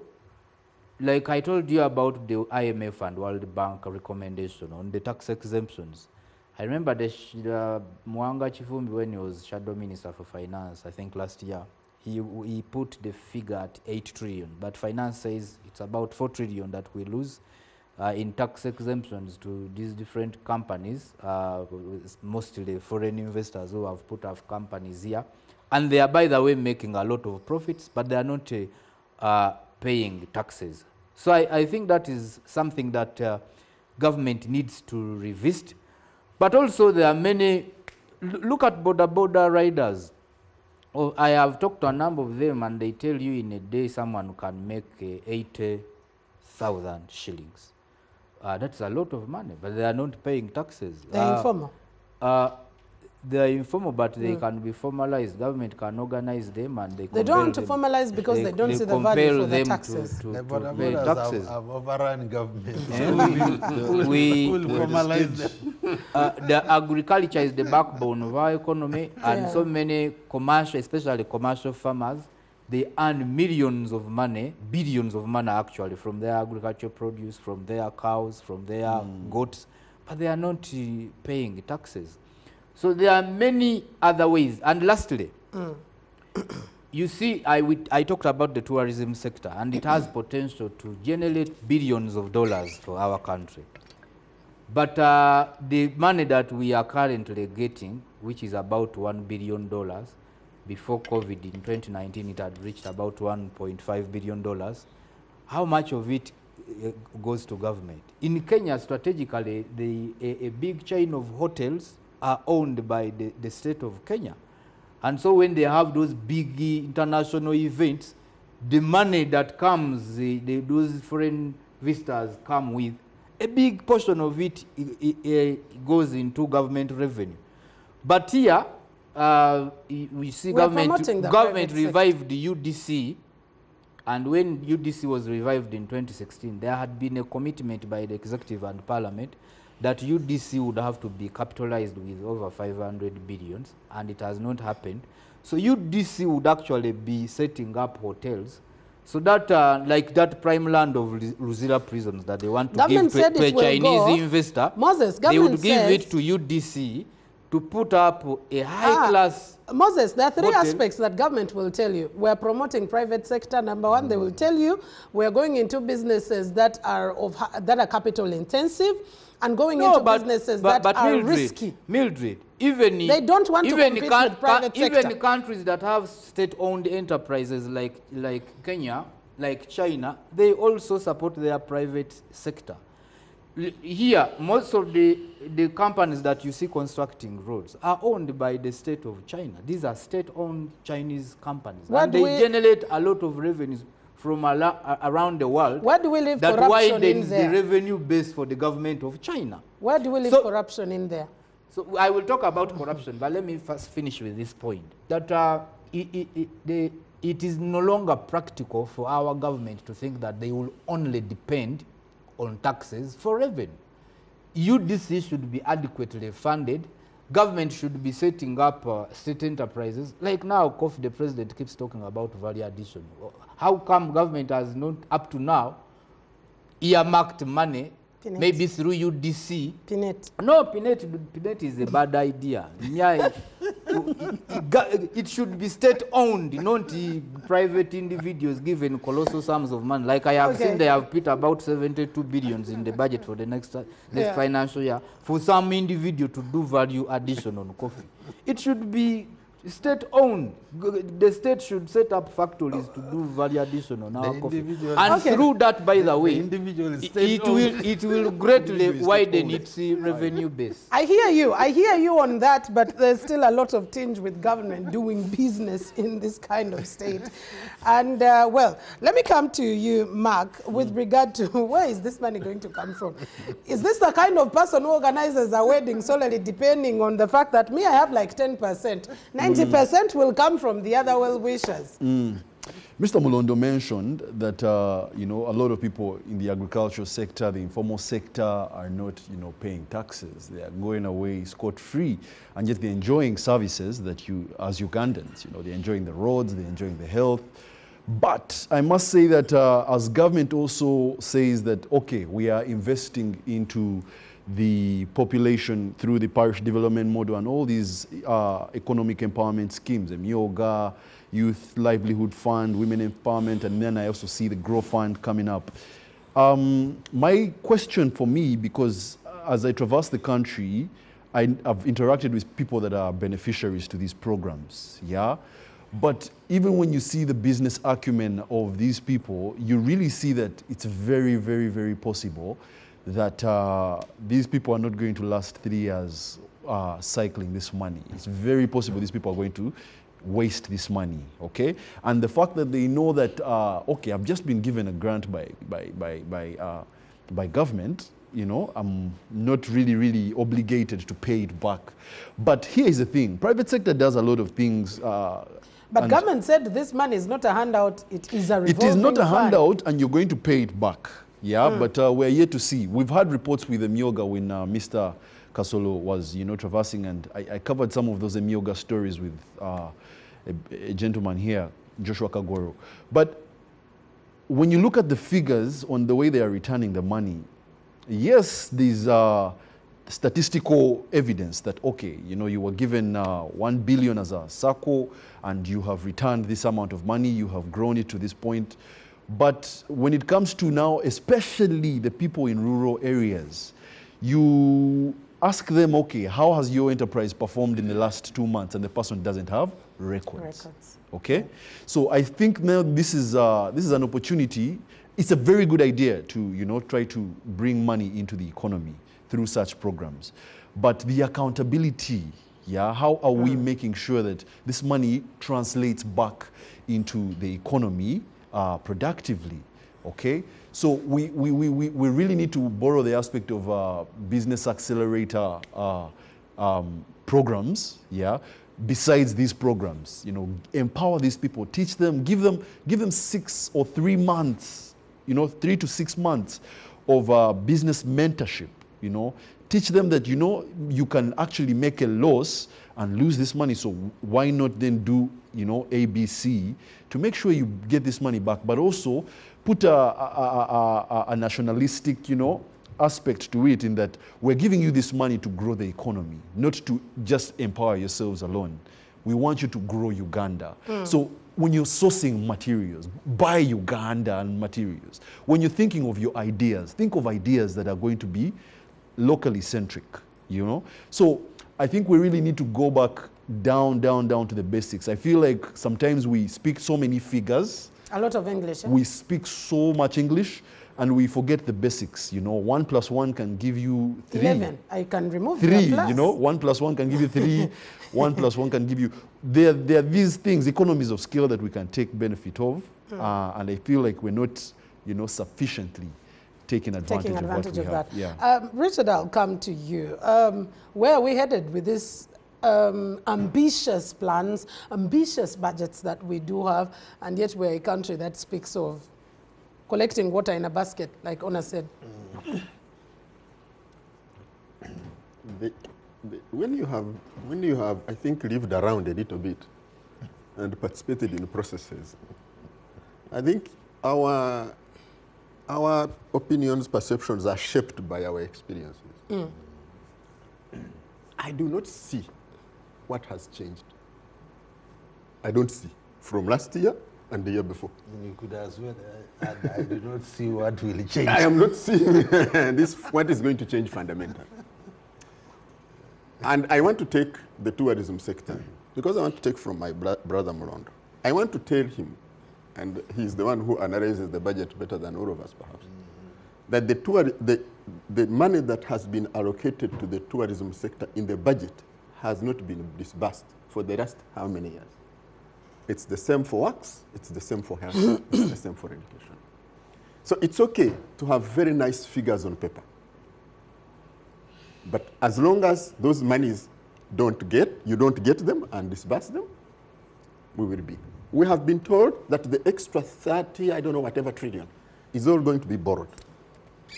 like I told you about the IMF and World Bank recommendation on the tax exemptions. I remember Mwanga Chifumbi, when he was Shadow Minister for Finance, I think last year, he put the figure at 8 trillion, but finance says it's about 4 trillion that we lose in tax exemptions to these different companies, mostly foreign investors who have put up companies here. And they are, by the way, making a lot of profits, but they are not paying taxes. So I think that is something that government needs to revisit. But also there are many, look at border riders. Oh, I have talked to a number of them, and they tell you in a day someone can make 80,000 shillings. That's a lot of money, but they are not paying taxes. They're informal. They are informal, but they can be formalized. Government can organize them and They don't want to formalize because they don't see the value for the taxes. To The pay Bodabodas taxes. have overrun government. We We'll formalize them. the agriculture is the backbone of our economy, and Yeah. so many commercial, especially commercial farmers, they earn millions of money, billions of money actually, from their agricultural produce, from their cows, from their goats, but they are not paying taxes. So there are many other ways. And lastly, you see, I talked about the tourism sector, and it has potential to generate billions of dollars for our country. But the money that we are currently getting, which is about $1 billion, before COVID in 2019, it had reached about $1.5 billion. How much of it goes to government? In Kenya, strategically, a big chain of hotels are owned by the state of Kenya. And so when they have those big international events, the money that comes, those foreign visitors come with, a big portion of it goes into government revenue. But here, we see government revived the UDC, and when UDC was revived in 2016, there had been a commitment by the executive and parliament that UDC would have to be capitalized with over 500 billions, and it has not happened. So UDC would actually be setting up hotels, so that like that prime land of Luzira prisons that they want to give to a Chinese investor, Moses, they would give it to UDC to put up a high-class Moses, there are three hotel. aspects that government will tell you. We're promoting private sector. Number one, they will tell you we're going into businesses that are capital intensive, and going into businesses that are risky. Mildred, even They don't want to compete with private sector. Even countries that have state-owned enterprises like Kenya, like China, they also support their private sector. Here, most of the companies that you see constructing roads are owned by the state of China. These are state-owned Chinese companies. And they generate a lot of revenues from around the world. Where do we leave that corruption in widens there? the revenue base for the government of China. Where do we leave corruption in there? So I will talk about corruption, but let me first finish with this point. That it is no longer practical for our government to think that they will only depend on taxes for revenue. UDC should be adequately funded. Government should be setting up state enterprises. Like now, Kofi, the president, keeps talking about value addition. How come government has not, up to now, earmarked money, maybe through UDC? Pinette. No, Pinette is a bad idea. It should be state-owned, not private individuals given colossal sums of money. Like I have seen, they have put about 72 billions in the budget for the next financial year for some individual to do value addition on coffee. It should be state-owned. The state should set up factories to do value addition on our coffee. And through that, by the way, it will greatly widen its revenue base. I hear you on that, but there's still a lot of tinge with government doing business in this kind of state. And well, let me come to you, Mark, with regard to where is this money going to come from? Is this the kind of person who organizes a wedding solely depending on the fact that I have like 10%, 90% will come from the other well-wishers? Mr. Mulondo mentioned that a lot of people in the agricultural sector, the informal sector, are not paying taxes. They are going away scot-free, and yet they're enjoying services that as Ugandans, they're enjoying the roads, they're enjoying the health. But I must say that as government also says that, okay, we are investing into the population through the parish development model and all these economic empowerment schemes, the Myoga, Youth Livelihood Fund, Women Empowerment, and then I also see the Grow Fund coming up. My question for me, because as I traverse the country, I've interacted with people that are beneficiaries to these programs, But even when you see the business acumen of these people, you really see that it's very, very, very possible that these people are not going to last 3 years cycling this money. It's very possible these people are going to waste this money, okay? And the fact that they know that, okay, I've just been given a grant by government, I'm not really obligated to pay it back. But here is the thing. Private sector does a lot of things. But government said this money is not a handout, it is a revolving It is not a fund. handout, and you're going to pay it back. Yeah, but we're yet to see. We've had reports with the Myoga when Mr. Kasolo was, traversing, and I covered some of those Myoga stories with a gentleman here, Joshua Kagoro. But when you look at the figures on the way they are returning the money, yes, there's statistical evidence that, okay, you were given 1 billion as a SACCO and you have returned this amount of money, you have grown it to this point. But when it comes to now, especially the people in rural areas, you ask them, okay, how has your enterprise performed in the last 2 months? And the person doesn't have records. Okay? So I think now this is an opportunity. It's a very good idea to, try to bring money into the economy through such programs. But the accountability, how are we making sure that this money translates back into the economy productively? Okay? So we really need to borrow the aspect of business accelerator programs, besides these programs. Empower these people, teach them, give them 6 or 3 months, 3 to 6 months of business mentorship. Teach them that you can actually make a loss and lose this money. So why not then do ABC to make sure you get this money back, but also put a nationalistic aspect to it, in that we're giving you this money to grow the economy, not to just empower yourselves alone. We want you to grow Uganda. So when you're sourcing materials, buy Ugandan materials. When you're thinking of your ideas, think of ideas that are going to be locally centric, So I think we really need to go back down to the basics. I feel like sometimes we speak so many figures. A lot of English. We speak so much English and we forget the basics. 1 plus 1 can give you 3. 11. I can remove 3, the plus. 1 plus 1 can give you 3. 1 plus 1 can give you... There are these things, economies of scale, that we can take benefit of. And I feel like we're not, sufficiently taking advantage of what we have. Yeah. Richard, I'll come to you. Where are we headed with this ambitious plans, ambitious budgets that we do have, and yet we're a country that speaks of collecting water in a basket, like Ona said? When you have, I think, lived around a little bit and participated in processes, I think our opinions, perceptions are shaped by our experiences. I do not see what has changed. I don't see from last year and the year before. You could as well add, I do not see what will change. I am not seeing what is going to change fundamentally. And I want to take the tourism sector, because I want to take from my brother Mulondo. I want to tell him, and he's the one who analyzes the budget better than all of us perhaps, that the money that has been allocated to the tourism sector in the budget has not been disbursed for the last how many years? It's the same for works, it's the same for health, it's the same for education. So it's okay to have very nice figures on paper. But as long as those monies you don't get them and disburse them, we will be. We have been told that the extra 30, I don't know, whatever trillion, is all going to be borrowed.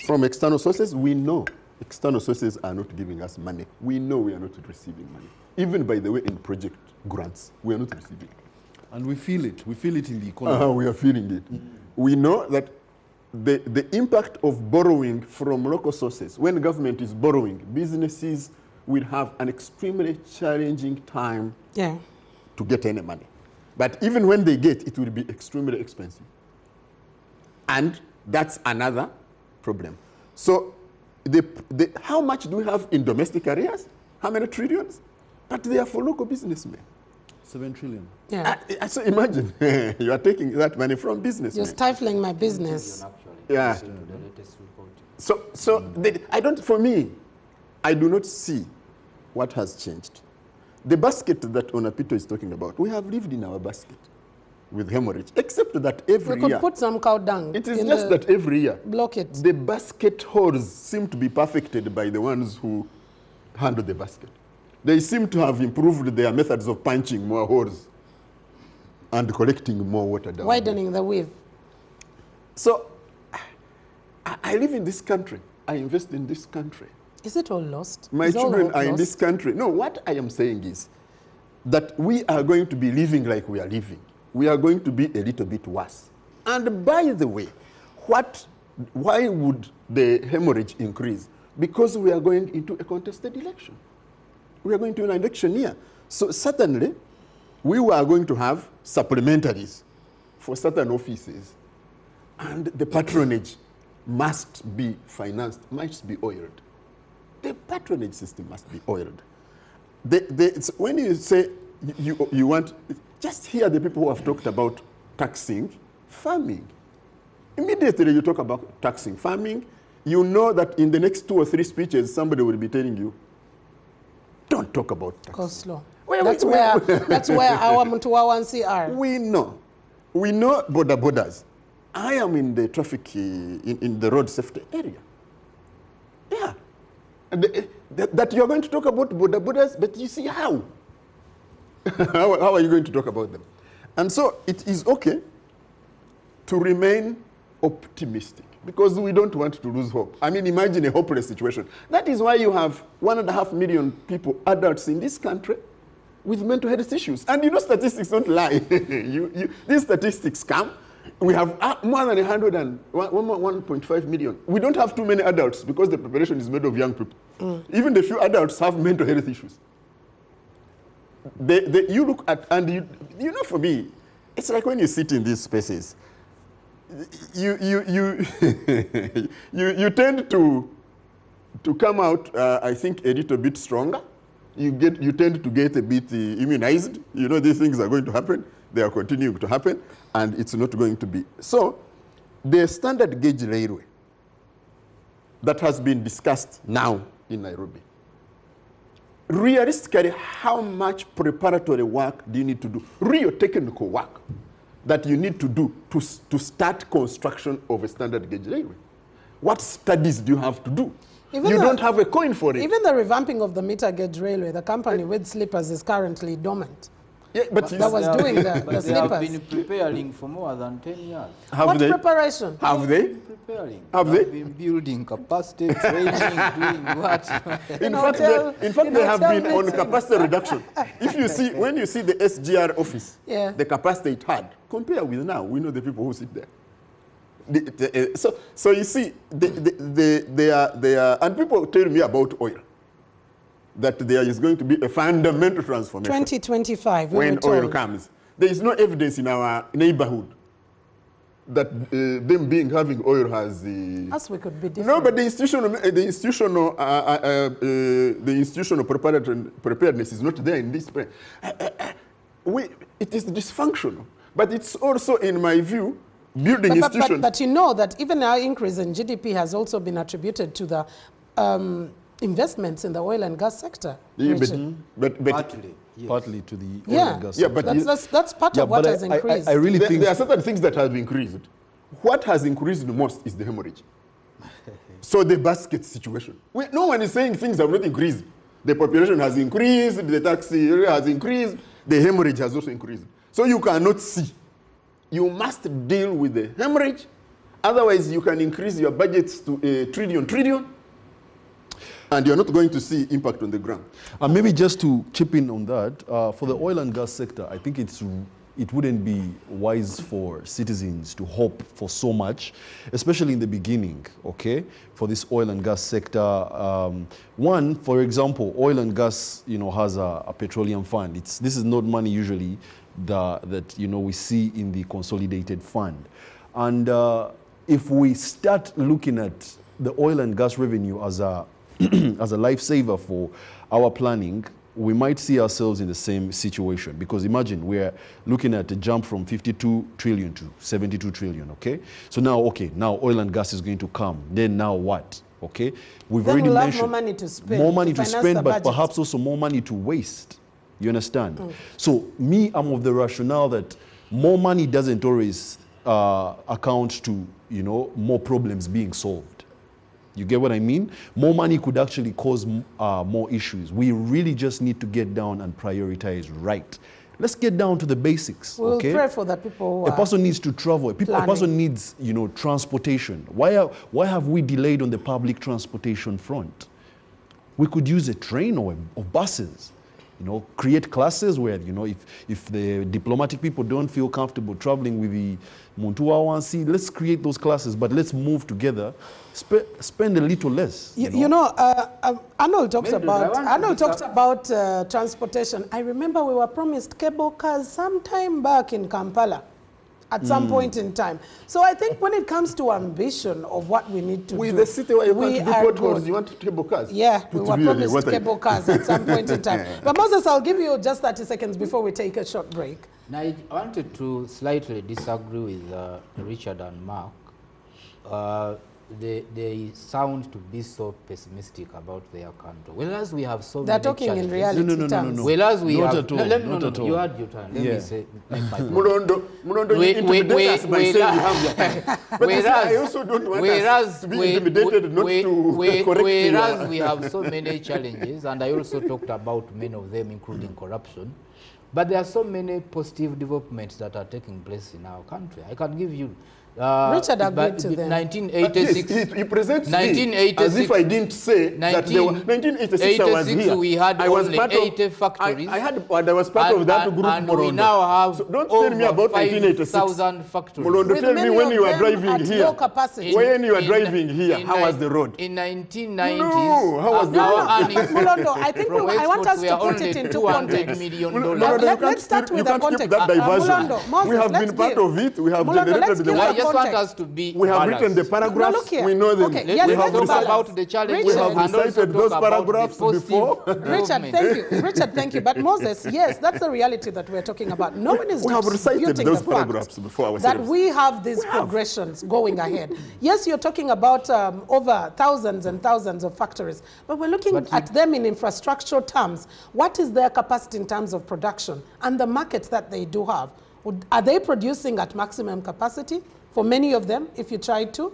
From external sources, we know external sources are not giving us money. We know we are not receiving money. Even, by the way, in project grants, we are not receiving. And we feel it. We feel it in the economy. We are feeling it. We know that the impact of borrowing from local sources, when government is borrowing, businesses will have an extremely challenging time to get any money. But even when they get, it will be extremely expensive. And that's another problem. So how much do we have in domestic areas? How many trillions? But they are for local businessmen. 7 trillion. Yeah. So imagine, you are taking that money from businessmen. You're stifling my business. Yeah. So for me, I do not see what has changed. The basket that Onapito is talking about, we have lived in our basket. with hemorrhage, except that We every could year, put some cow dung. it is in just the that every year, block it. the basket holes seem to be perfected by the ones who handle the basket. They seem to have improved their methods of punching more holes and collecting more water down. Widening the weave. So, I live in this country. I invest in this country. Is it all lost? My Is all children hope are in lost? this country. No, what I am saying is that we are going to be living like we are living. We are going to be a little bit worse. And by the way, why would the hemorrhage increase? Because we are going into a contested election. We are going to an election year. So certainly, we were going to have supplementaries for certain offices. And the patronage must be financed, must be oiled. The patronage system must be oiled. When you say you want, just hear the people who have talked about taxing farming. Immediately you talk about taxing farming, you know that in the next 2 or 3 speeches, somebody will be telling you, don't talk about taxing. Go slow. Wait, That's where our Mtuwawansi are. We know borders. I am in the traffic, in the road safety area. Yeah. That you're going to talk about borders, but you see how? How are you going to talk about them? And so it is okay to remain optimistic because we don't want to lose hope. I mean, imagine a hopeless situation. That is why you have 1.5 million people, adults in this country, with mental health issues. And you know statistics don't lie. These statistics come. We have more than 1.5 million. We don't have too many adults because the population is made of young people. Even the few adults have mental health issues. You look at, and you know, for me, it's like when you sit in these spaces, you tend to come out, I think, a little bit stronger. You tend to get a bit immunized. You know, these things are going to happen. They are continuing to happen, and it's not going to be. So, the standard gauge railway that has been discussed now in Nairobi, realistically, how much preparatory work do you need to do? Real technical work that you need to do to start construction of a standard gauge railway. What studies do you have to do? You don't have a coin for it. Even the revamping of the meter gauge railway, the company with slippers is currently dormant. Yeah, but That was doing the But they have slippers. been preparing for more than 10 years. What preparation? Have they? Preparing. Have They they? have been building capacity, training, doing what? In hotel- fact, in they have hotel been on meeting. capacity reduction. When you see the SGR office, Yeah. the capacity it had, compare with now, we know the people who sit there. So you see, they are, and people tell me about oil, that there is going to be a fundamental transformation 2025, we when were told. oil comes. There is no evidence in our neighborhood that them having oil has the. Us, we could be different. No, but the institutional preparedness is not there in this place. It is dysfunctional, but it's also, in my view, building institutions. But you know that even our increase in GDP has also been attributed to the investments in the oil and gas sector. Yeah, Richard. but Partly, yes. Partly to the oil Yeah, and gas. Yeah, but that's part of what has increased. I really think there are certain things that have increased. What has increased the most is the hemorrhage. So the basket situation. No one is saying things have not increased. The population has increased, the taxi area has increased, the hemorrhage has also increased. So you cannot see. You must deal with the hemorrhage. Otherwise, you can increase your budgets to a trillion, and you're not going to see impact on the ground. And maybe just to chip in on that, for the oil and gas sector, I think it wouldn't be wise for citizens to hope for so much, especially in the beginning, okay, for this oil and gas sector. One, for example, oil and gas, has a petroleum fund. This is not money usually that we see in the consolidated fund. And if we start looking at the oil and gas revenue as a as a lifesaver for our planning, we might see ourselves in the same situation, because imagine we're looking at a jump from 52 trillion to 72 trillion, okay? So now oil and gas is going to come. Then now what? Okay? We've Then already we'll have mentioned more money to spend. more money to finance spend, the but budget. perhaps also more money to waste. You understand? So I'm of the rationale that more money doesn't always account to, you know, more problems being solved. You get what I mean? More money could actually cause more issues. We really just need to get down and prioritize right. Let's get down to the basics. We'll okay? pray for the people who A person needs to travel. A person needs, you know, transportation. Why have we delayed on the public transportation front? We could use a train or buses. You know, create classes where, you know, if the diplomatic people don't feel comfortable traveling with the Montua 1C, let's create those classes, but let's move together, spend a little less. Arnold talks about transportation. I remember we were promised cable cars sometime back in Kampala at some point in time. So I think when it comes to ambition of what we need to do, with the city where you want to do potholes, you want cable cars. Yeah, we were promised cable cars at some point in time. But Moses, I'll give you just 30 seconds before we take a short break. Now, I wanted to slightly disagree with Richard and Mark. They sound to be so pessimistic about their country. Whereas we have so many talking challenges. in reality terms. No. Whereas we Not have... at all, not at all. You had your turn. Let me say... make my point. Munondo, you intimidate us by saying you have your time. But I also don't want us to be intimidated not to correct Whereas we have so many challenges, and I also talked about many of them, including corruption. But there are so many positive developments that are taking place in our country. I can give you... Richard agreed to them. 1986. Yes, he presents me as if I didn't say that there were 1986 I was here. We had I was only part 80 of, factories. I was part of that group, and Morondo. we now have so don't tell me about 1986. 5,000 factories. Morondo, tell me when you were driving here. Low capacity. When you were driving here, how was the road? In 1990s, No, how was the road? Molondo, I think I want us to put it into context. Let's start with the context. That diversion. Molondo, Moses, we have been part of it. We have generated the I money. just want us to be We have written the paragraphs. look here. We know them. Okay, we yes, have let's talk recited, about the challenges Richard. we have recited those paragraphs before. Richard, thank you. Richard, thank you. But Moses, yes, that's the reality that we're talking about. No one is We have recited disputing those the fact paragraphs before ourselves. that we have these progressions going ahead. Yes, you're talking about over thousands and thousands of factories, but we're looking at them in infrastructural terms. What is their capacity in terms of production and the markets that they do have? Are they producing at maximum capacity for many of them, if you try to?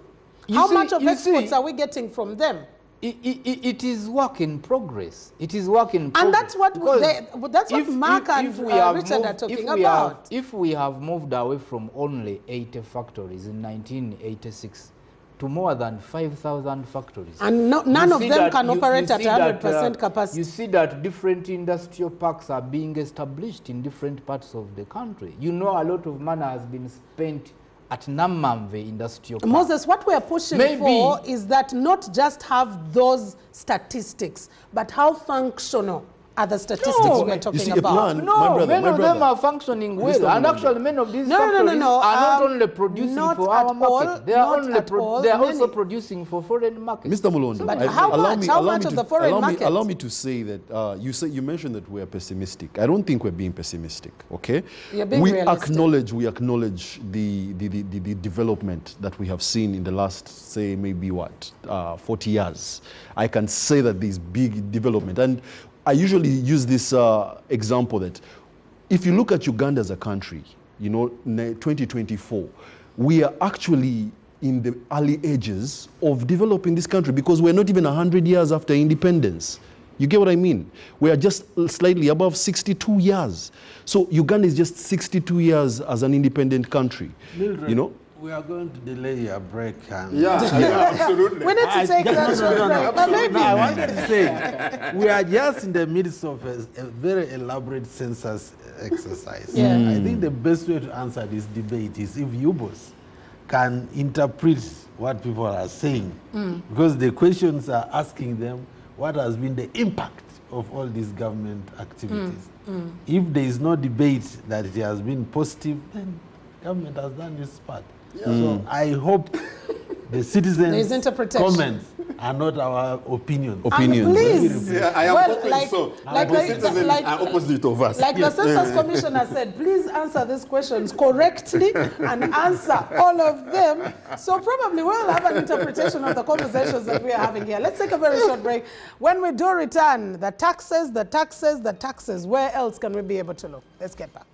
How much of exports are we getting from them? It is work in progress. It is work in progress. And that's what Mark and Richard are talking about. If we have moved away from only 80 factories in 1986 to more than 5,000 factories. And none of them can operate at 100% capacity. You see that different industrial parks are being established in different parts of the country. You know, a lot of money has been spent at Namamve Industrial Park. Moses, what we are pushing for is that not just have those statistics, but how functional are the statistics we're talking about. No, many of them are functioning well. And actually, many of these factories are not only producing for our market, they are also producing for foreign markets. Mr. Mulondo, but how much of the foreign market? Allow me to say that you mentioned that we are pessimistic. I don't think we're being pessimistic, okay? You're being realistic. We acknowledge the development that we have seen in the last, say, maybe 40 years. I can say that there's big development. And I usually use this example that if you look at Uganda as a country, you know, 2024, we are actually in the early ages of developing this country because we're not even 100 years after independence. You get what I mean? We are just slightly above 62 years. So Uganda is just 62 years as an independent country. Mildred, you know? We are going to delay a break. Yeah, absolutely. We need to take that short break. But maybe. I wanted to say, we are just in the midst of a very elaborate census exercise. Yeah. I think the best way to answer this debate is if UBOS can interpret what people are saying, because the questions are asking them what has been the impact of all these government activities. If there is no debate that it has been positive, then government has done its part. Yeah. So I hope the citizens' comments are not our opinions. Please, I am hoping so. Like the citizens are opposite of us. Like the Census Commissioner said, please answer these questions correctly and answer all of them. So probably we'll have an interpretation of the conversations that we are having here. Let's take a very short break. When we do return, the taxes, where else can we be able to look? Let's get back.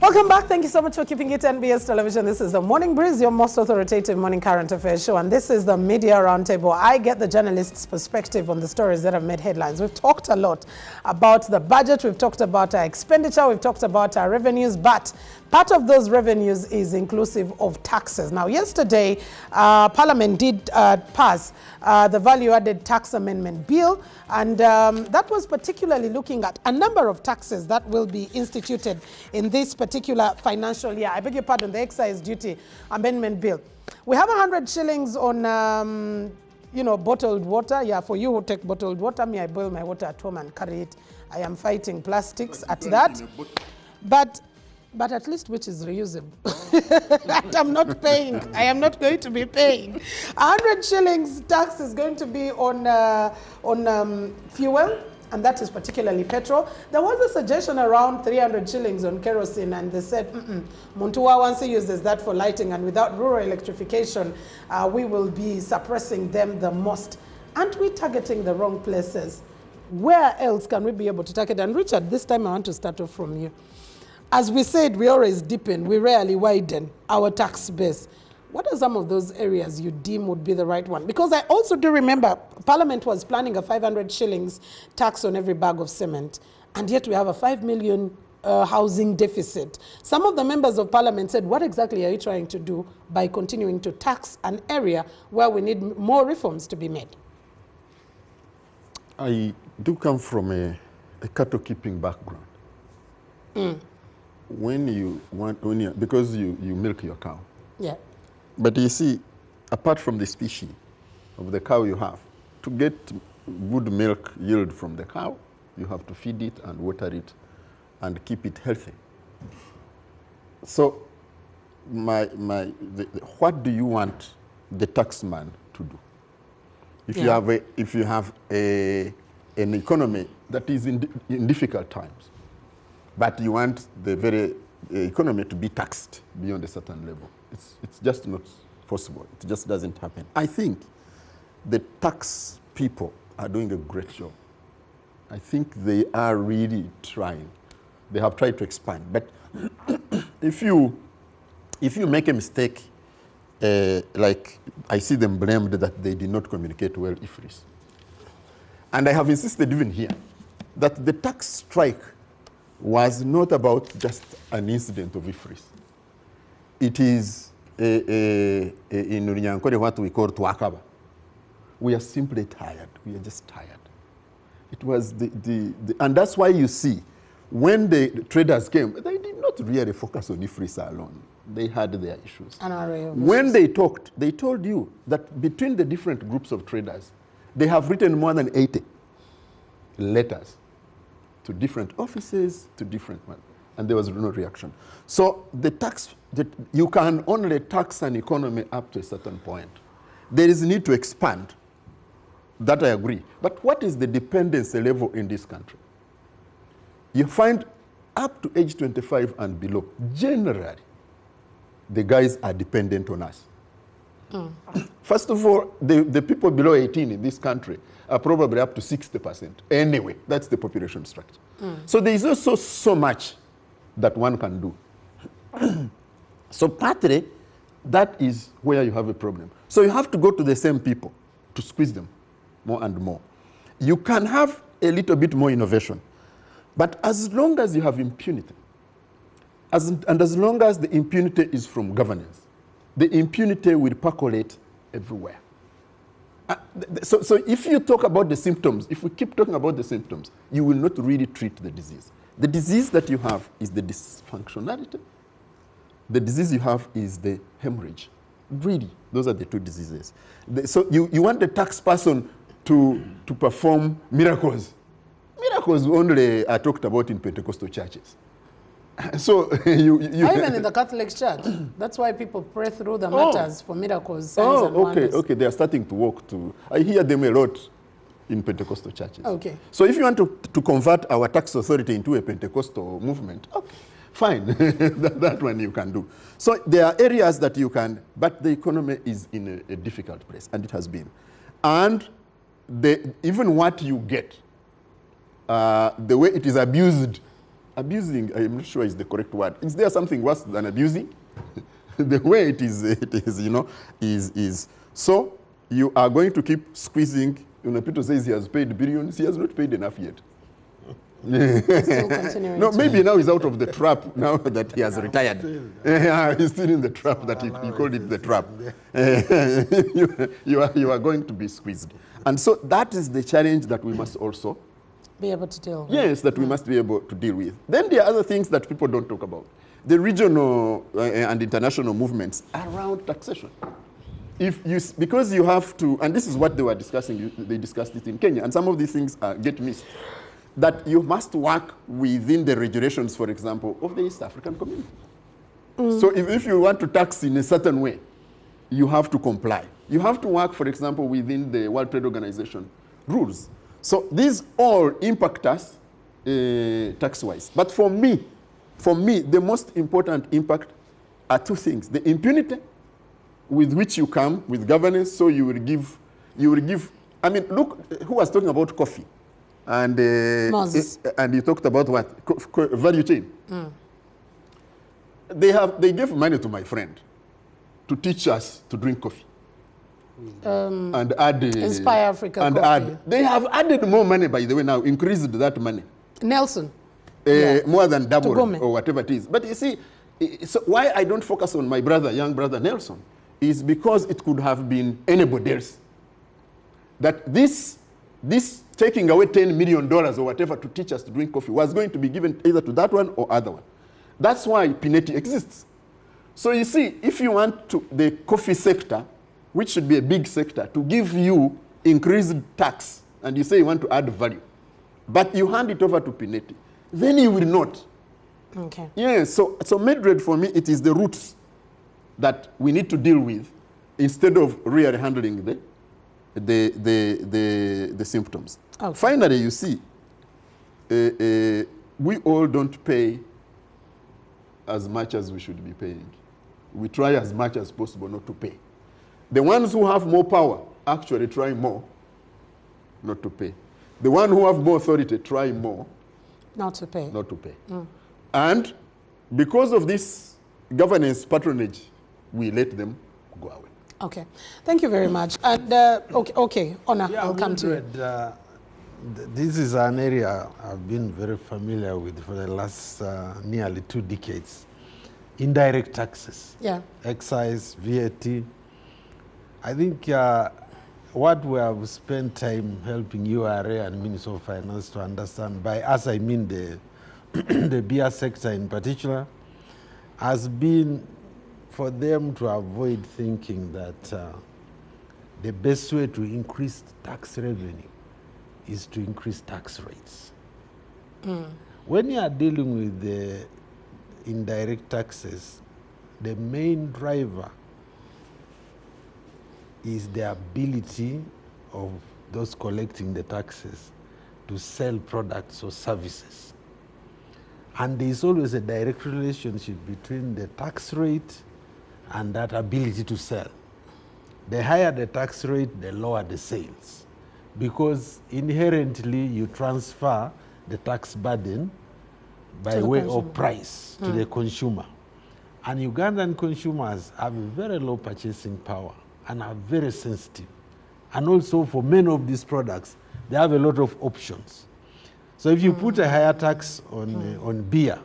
Welcome back. Thank you so much for keeping it NBS Television. This is the Morning Breeze, your most authoritative morning current affairs show. And this is the Media Roundtable. I get the journalist's perspective on the stories that have made headlines. We've talked a lot about the budget. We've talked about our expenditure. We've talked about our revenues. But part of those revenues is inclusive of taxes. Now, yesterday, Parliament did pass the Value-Added Tax Amendment Bill. And that was particularly looking at a number of taxes that will be instituted in this particular financial year. I beg your pardon, the Excise Duty Amendment Bill. We have 100 shillings on, bottled water. Yeah, for you who take bottled water, me, I boil my water at home and carry it. I am fighting plastics at that. But at least which is reusable. I'm not paying. I am not going to be paying. 100 shillings tax is going to be on fuel, and that is particularly petrol. There was a suggestion around 300 shillings on kerosene, and they said, Muntua once he uses that for lighting, and without rural electrification, we will be suppressing them the most. Aren't we targeting the wrong places? Where else can we be able to target? And Richard, this time I want to start off from you. As we said, we always deepen, we rarely widen our tax base. What are some of those areas you deem would be the right one? Because I also do remember Parliament was planning a 500 shillings tax on every bag of cement, and yet we have a 5 million housing deficit. Some of the members of Parliament said, what exactly are you trying to do by continuing to tax an area where we need more reforms to be made? I do come from a cattle keeping background. Because you milk your cow. Yeah. But you see, apart from the species of the cow you have, to get good milk yield from the cow, you have to feed it and water it and keep it healthy. So, what do you want the taxman to do? If you have an economy that is in difficult times, but you want the very economy to be taxed beyond a certain level, it's just not possible. It just doesn't happen. I think the tax people are doing a great job. I think they are really trying. They have tried to expand. But if you make a mistake, like I see them blamed that they did not communicate well, IFRIS. And I have insisted even here that the tax strike was not about just an incident of IFRIS. It is in Unyankore what we call tuakaba. We are simply tired. We are just tired. It was and that's why you see, when the traders came, they did not really focus on IFRIS alone. They had their issues. When they talked, they told you that between the different groups of traders, they have written more than 80 letters to different offices, to different ones, and there was no reaction. So you can only tax an economy up to a certain point. There is a need to expand. That I agree. But what is the dependency level in this country? You find up to age 25 and below, generally, the guys are dependent on us. First of all, the people below 18 in this country are probably up to 60%. Anyway, that's the population structure. So there is also so much that one can do. So partly, that is where you have a problem. So you have to go to the same people to squeeze them more and more. You can have a little bit more innovation, but as long as you have impunity, and as long as the impunity is from governance, the impunity will percolate everywhere. So if you talk about the symptoms, if we keep talking about the symptoms, you will not really treat the disease. The disease that you have is the dysfunctionality. The disease you have is the hemorrhage. Really, those are the two diseases. So you want the tax person to perform miracles. Miracles only are talked about in Pentecostal churches. So even in the Catholic Church, that's why people pray through the matters for miracles, signs and wonders. Okay, they are starting to walk to. I hear them a lot in Pentecostal churches. Okay. So if you want to convert our tax authority into a Pentecostal movement, okay, fine, that one you can do. So there are areas that you can, but the economy is in a difficult place, and it has been. And even what you get, the way it is abused abusing, I'm not sure is the correct word. Is there something worse than abusing? The way it is, is. So you are going to keep squeezing. Peter says he has paid billions. He has not paid enough yet. Still continuing. No, maybe now he's out of the trap now that he has retired. He's still in the trap that he called it the trap. You are going to be squeezed. And so that is the challenge that we must also be able to deal with. Yes, that we must be able to deal with. Then there are other things that people don't talk about. The regional and international movements around taxation. Because you have to, and this is what they were discussing, they discussed it in Kenya, and some of these things get missed. That you must work within the regulations, for example, of the East African community. So if you want to tax in a certain way, you have to comply. You have to work, for example, within the World Trade Organization rules. So these all impact us tax-wise. But for me, the most important impact are two things. The impunity with which you come with governance, so you will give, I mean, look, who was talking about coffee? And and you talked about what? Value chain. They gave money to my friend to teach us to drink coffee. And add Inspire Africa and coffee. They have added more money, by the way, now increased that money. Nelson. More than double Tugome. or whatever it is. But you see, so why I don't focus on my brother, young brother Nelson, is because it could have been anybody else. That this taking away $10 million or whatever to teach us to drink coffee was going to be given either to that one or other one. That's why Pineti exists. So you see, if you want the coffee sector, which should be a big sector, to give you increased tax, and you say you want to add value, but you hand it over to Pineti, then you will not. Okay. Yeah, so Medred, for me, it is the roots that we need to deal with instead of really handling the symptoms. Okay. Finally, you see, we all don't pay as much as we should be paying. We try as much as possible not to pay. The ones who have more power actually try more not to pay. The one who have more authority try more Not to pay. not to pay. And because of this governance patronage, we let them go away. Okay. Thank you very much. And okay, Honor, I'll come to you. This is an area I've been very familiar with for the last nearly 2 decades. Indirect taxes. Yeah. Excise, VAT. I think what we have spent time helping URA and Ministry of Finance to understand, by us I mean the beer sector in particular, has been for them to avoid thinking that the best way to increase tax revenue is to increase tax rates. When you are dealing with the indirect taxes, the main driver is the ability of those collecting the taxes to sell products or services. And there is always a direct relationship between the tax rate and that ability to sell. The higher the tax rate, the lower the sales. Because inherently you transfer the tax burden by way of price to the consumer. And Ugandan consumers have a very low purchasing power and are very sensitive. And also for many of these products, they have a lot of options. So if you put a higher tax on beer,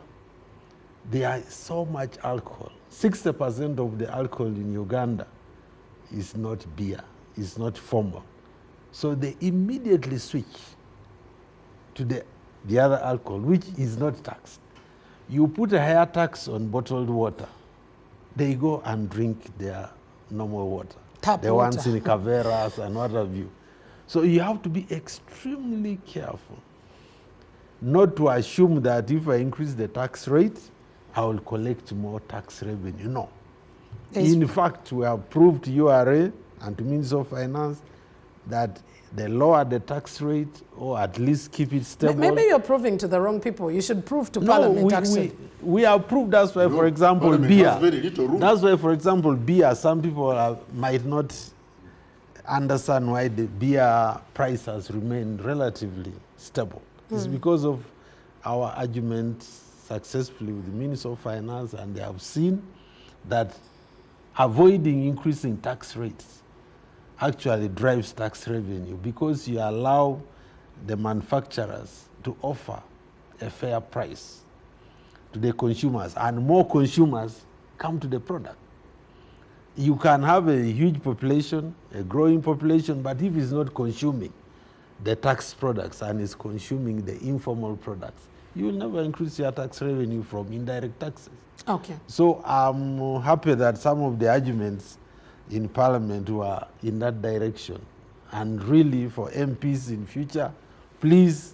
there is so much alcohol. 60% of the alcohol in Uganda is not beer, is not formal. So they immediately switch to the other alcohol, which is not taxed. You put a higher tax on bottled water, they go and drink their normal water. Tap the water. ones in caveras and what have you. So you have to be extremely careful not to assume that if I increase the tax rate, I will collect more tax revenue. No. In fact, we have proved to URA and to Ministry of Finance that the lower the tax rate, or at least keep it stable. Maybe you're proving to the wrong people. You should prove to Parliament, actually. We have proved. That's why, for example, Parliament beer. has very little room. That's why, for example, beer. Some people might not understand why the beer price has remained relatively stable. It's because of our arguments successfully with the Minister of Finance, and they have seen that avoiding increasing tax rates actually drives tax revenue, because you allow the manufacturers to offer a fair price to the consumers, and more consumers come to the product. You can have a huge population, a growing population, but if it's not consuming the tax products and is consuming the informal products, you will never increase your tax revenue from indirect taxes. Okay. So I'm happy that some of the arguments in Parliament were in that direction. And really, for MPs in future, please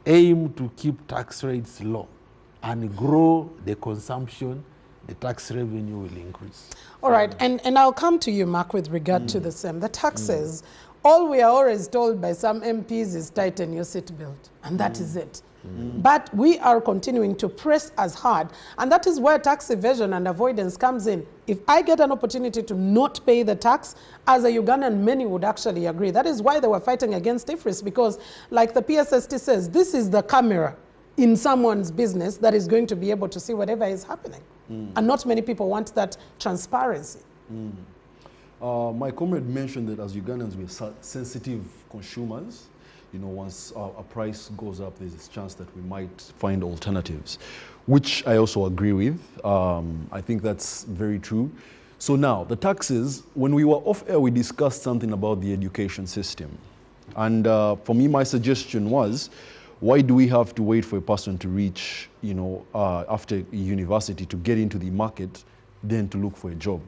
aim to keep tax rates low and grow the consumption. The tax revenue will increase. All right, and I'll come to you, Mark, with regard to the same. The taxes, all we are always told by some MPs is tighten your seatbelt, and that is it. But we are continuing to press as hard, and that is where tax evasion and avoidance comes in. If I get an opportunity to not pay the tax, as a Ugandan, many would actually agree. That is why they were fighting against IFRIS, because like the PSST says, this is the camera in someone's business that is going to be able to see whatever is happening. And not many people want that transparency. My comrade mentioned that as Ugandans, we're sensitive consumers. You know, once a price goes up, there's a chance that we might find alternatives, which I also agree with. I think that's very true. So now, the taxes, when we were off air, we discussed something about the education system. And for me, my suggestion was, why do we have to wait for a person to reach, you know, after university to get into the market, then to look for a job?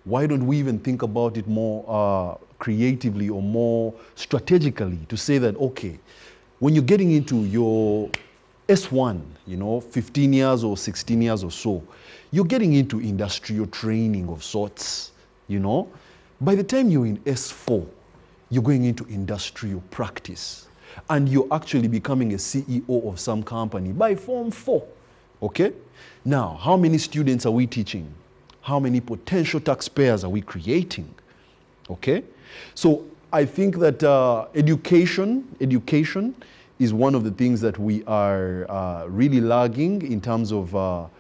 Why don't we even think about it more creatively or more strategically to say that, okay, when you're getting into your S1, you know, 15 years or 16 years or so, you're getting into industrial training of sorts, you know. By the time you're in S4, you're going into industrial practice. And you're actually becoming a CEO of some company by Form 4, okay? Now, how many students are we teaching? How many potential taxpayers are we creating, okay? So I think that education is one of the things that we are really lagging in terms of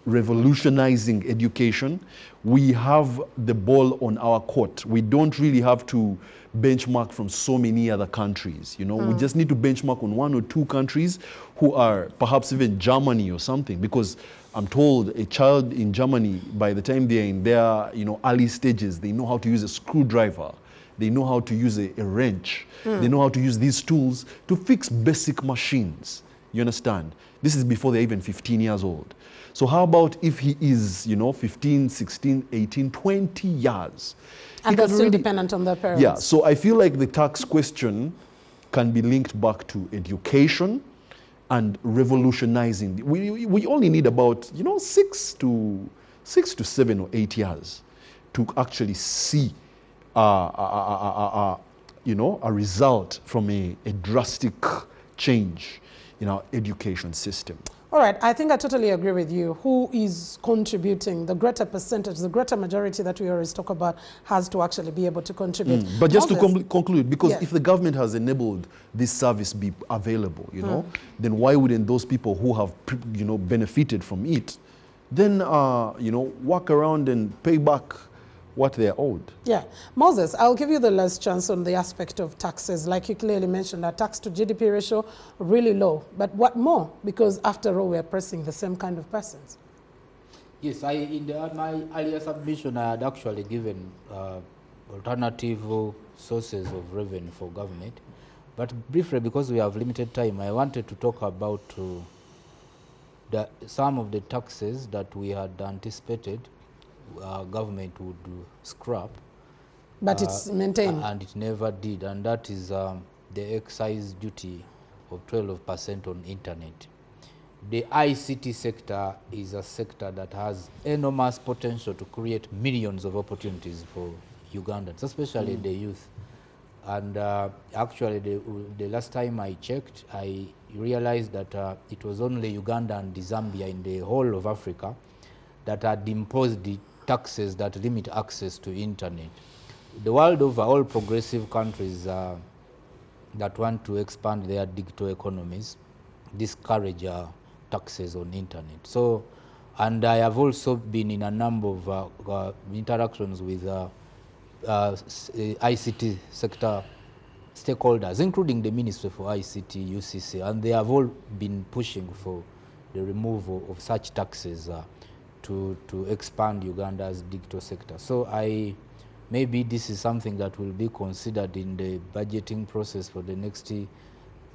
revolutionizing education. We have the ball on our court. We don't really have to benchmark from so many other countries. You know, we just need to benchmark on one or two countries who are perhaps even Germany or something, because I'm told a child in Germany, by the time they're in their, you know, early stages, they know how to use a screwdriver. They know how to use a wrench. They know how to use these tools to fix basic machines. You understand? This is before they're even 15 years old. So how about if he is, you know, 15, 16, 18, 20 years? And they're still dependent on their parents. Yeah, so I feel like the tax question can be linked back to education and revolutionizing. We only need about, you know, 6 to 7 or 8 years to actually see, you know, a result from a drastic change in our education system. All right, I think I totally agree with you. Who is contributing? The greater percentage, the greater majority that we always talk about has to actually be able to contribute. But just to conclude, because Yeah. if the government has enabled this service be available, you know, then why wouldn't those people who have, you know, benefited from it, then, you know, walk around and pay back what they're owed? Yeah. Moses, I'll give you the last chance on the aspect of taxes. Like you clearly mentioned, our tax to GDP ratio really low. But what more? Because after all, we're pressing the same kind of persons. Yes, in my earlier submission, I had actually given alternative sources of revenue for government. But briefly, because we have limited time, I wanted to talk about some of the taxes that we had anticipated government would scrap. But it's maintained. And it never did, and that is the excise duty of 12% on internet. The ICT sector is a sector that has enormous potential to create millions of opportunities for Ugandans, especially the youth. And actually, the last time I checked, I realized that it was only Uganda and Zambia in the whole of Africa that had imposed the taxes that limit access to internet. The world over, all progressive countries that want to expand their digital economies discourage taxes on internet. So, and I have also been in a number of interactions with ICT sector stakeholders, including the Ministry for ICT, UCC, and they have all been pushing for the removal of such taxes to expand Uganda's digital sector. So maybe this is something that will be considered in the budgeting process for the next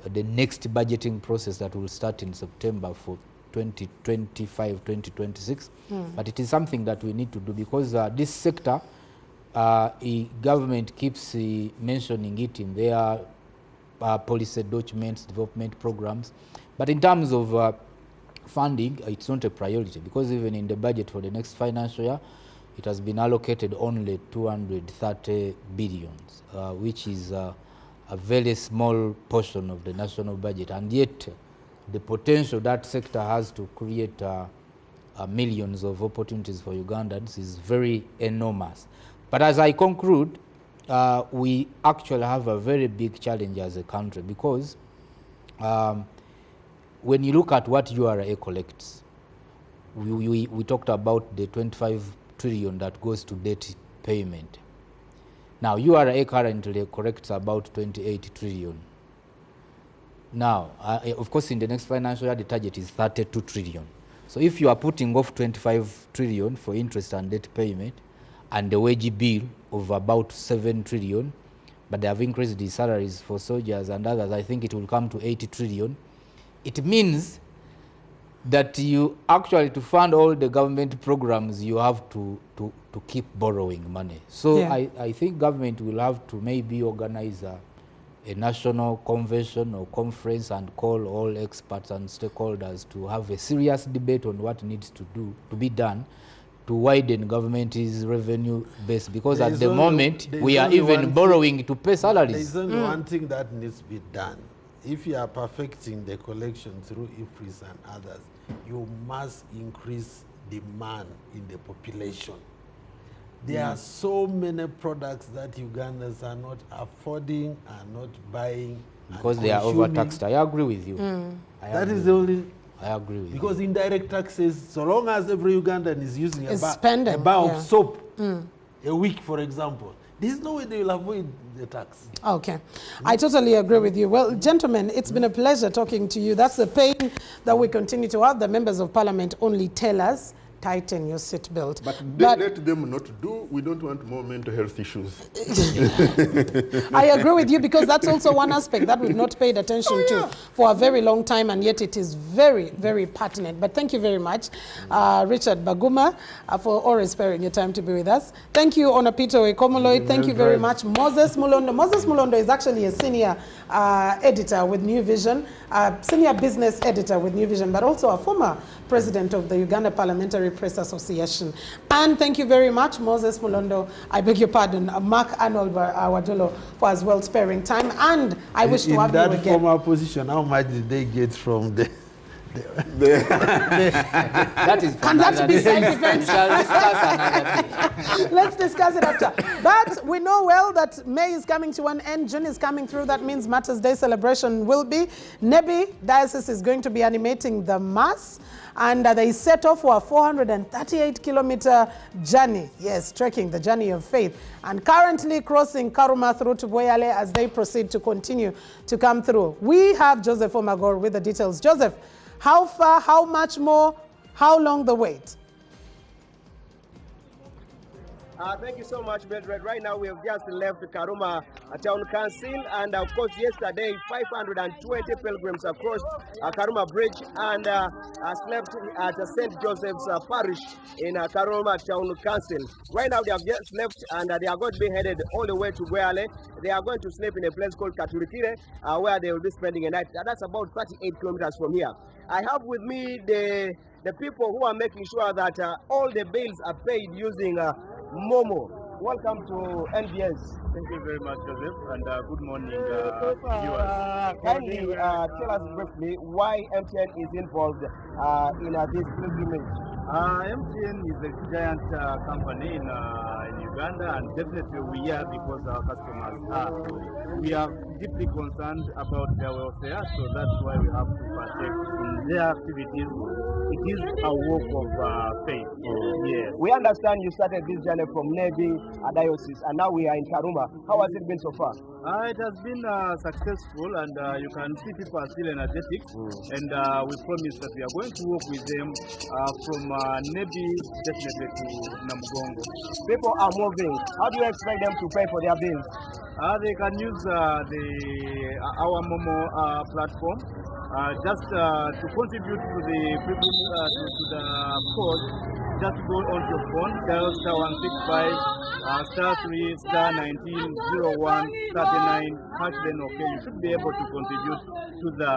budgeting process that will start in September for 2025, 2026. But it is something that we need to do because this sector, government keeps mentioning it in their policy documents, development programs. But in terms of funding, it's not a priority because even in the budget for the next financial year, it has been allocated only 230 billions, which is a very small portion of the national budget. And yet, the potential that sector has to create millions of opportunities for Ugandans is very enormous. But as I conclude, we actually have a very big challenge as a country because when you look at what URA collects, we talked about the 25 trillion that goes to debt payment. Now, URA currently collects about 28 trillion. Now, of course, in the next financial year, the target is 32 trillion. So if you are putting off 25 trillion for interest and debt payment, and the wage bill of about 7 trillion, but they have increased the salaries for soldiers and others, I think it will come to 80 trillion. It means that you actually, to fund all the government programs, you have to keep borrowing money. So yeah. I think government will have to maybe organize a national convention or conference and call all experts and stakeholders to have a serious debate on what needs to be done to widen government's revenue base, because at the moment we are even borrowing to pay salaries. There's only one thing that needs to be done. If you are perfecting the collection through IFRIS and others, you must increase demand in the population. There are so many products that Ugandans are not affording, are not buying. Because they are overtaxed. I agree with you. That is the only... I agree with you. Because indirect taxes, so long as every Ugandan is using a bar of soap a week, for example, there's no way they will avoid the tax. Okay. I totally agree with you. Well, gentlemen, it's been a pleasure talking to you. That's the pain that we continue to have. The members of parliament only tell us, tighten your seatbelt. But let them not do. We don't want more mental health issues. I agree with you, because that's also one aspect that we've not paid attention to for a very long time, and yet it is very, very pertinent. But thank you very much, Richard Baguma, for always sparing your time to be with us. Thank you, Onapito Ekomoloi. Thank you very much, Moses Mulondo. Moses Mulondo is actually a senior editor with New Vision, senior business editor with New Vision, but also a former president of the Uganda Parliamentary Press Association. And thank you very much, Moses Mulondo. I beg your pardon, Mark Arnold Wadolo, for as well sparing time. And I wish to have you again. In that former position, how much did they get from the... That is can that be side-effects? Let's discuss it after. But we know well that May is coming to an end, June is coming through. That means Martyrs' Day celebration will be. Nebi Diocese is going to be animating the Mass, and they set off for a 438-kilometer journey. Yes, trekking the journey of faith, and currently crossing Karuma through to Boyale as they proceed to continue to come through. We have Joseph Omagor with the details. Joseph, how far, how much more, how long the wait? Thank you so much, Mildred. Right now we have just left Karuma Town Council, and of course yesterday 520 pilgrims have crossed Karuma Bridge and slept at St. Joseph's Parish in Karuma Town Council. Right now they have just left, and they are going to be headed all the way to Boyale. They are going to sleep in a place called Katurikire, where they will be spending a night. That's about 38 kilometers from here. I have with me the people who are making sure that all the bills are paid using Momo. Welcome to NBS. Thank you very much, Joseph, and good morning, viewers. Kindly tell us briefly why MTN is involved in this pilgrimage MTN is a giant company in Uganda, and definitely we are because our customers are. We are deeply concerned about their welfare, so that's why we have to partake in their activities. It is a work of faith. Yes. We understand you started this journey from Nebi Diocese, and now we are in Karuma. How has it been so far? It has been successful, and you can see people are still energetic, and we promise that we are going to work with them from Nebi definitely to Namugongo. People are moving. How do you expect them to pay for their bills? They can use our Momo platform just to contribute to the people to the cause. Just go on your phone, dial star 165 star 3 star 19 01 39 hash then okay. You should be able to contribute to the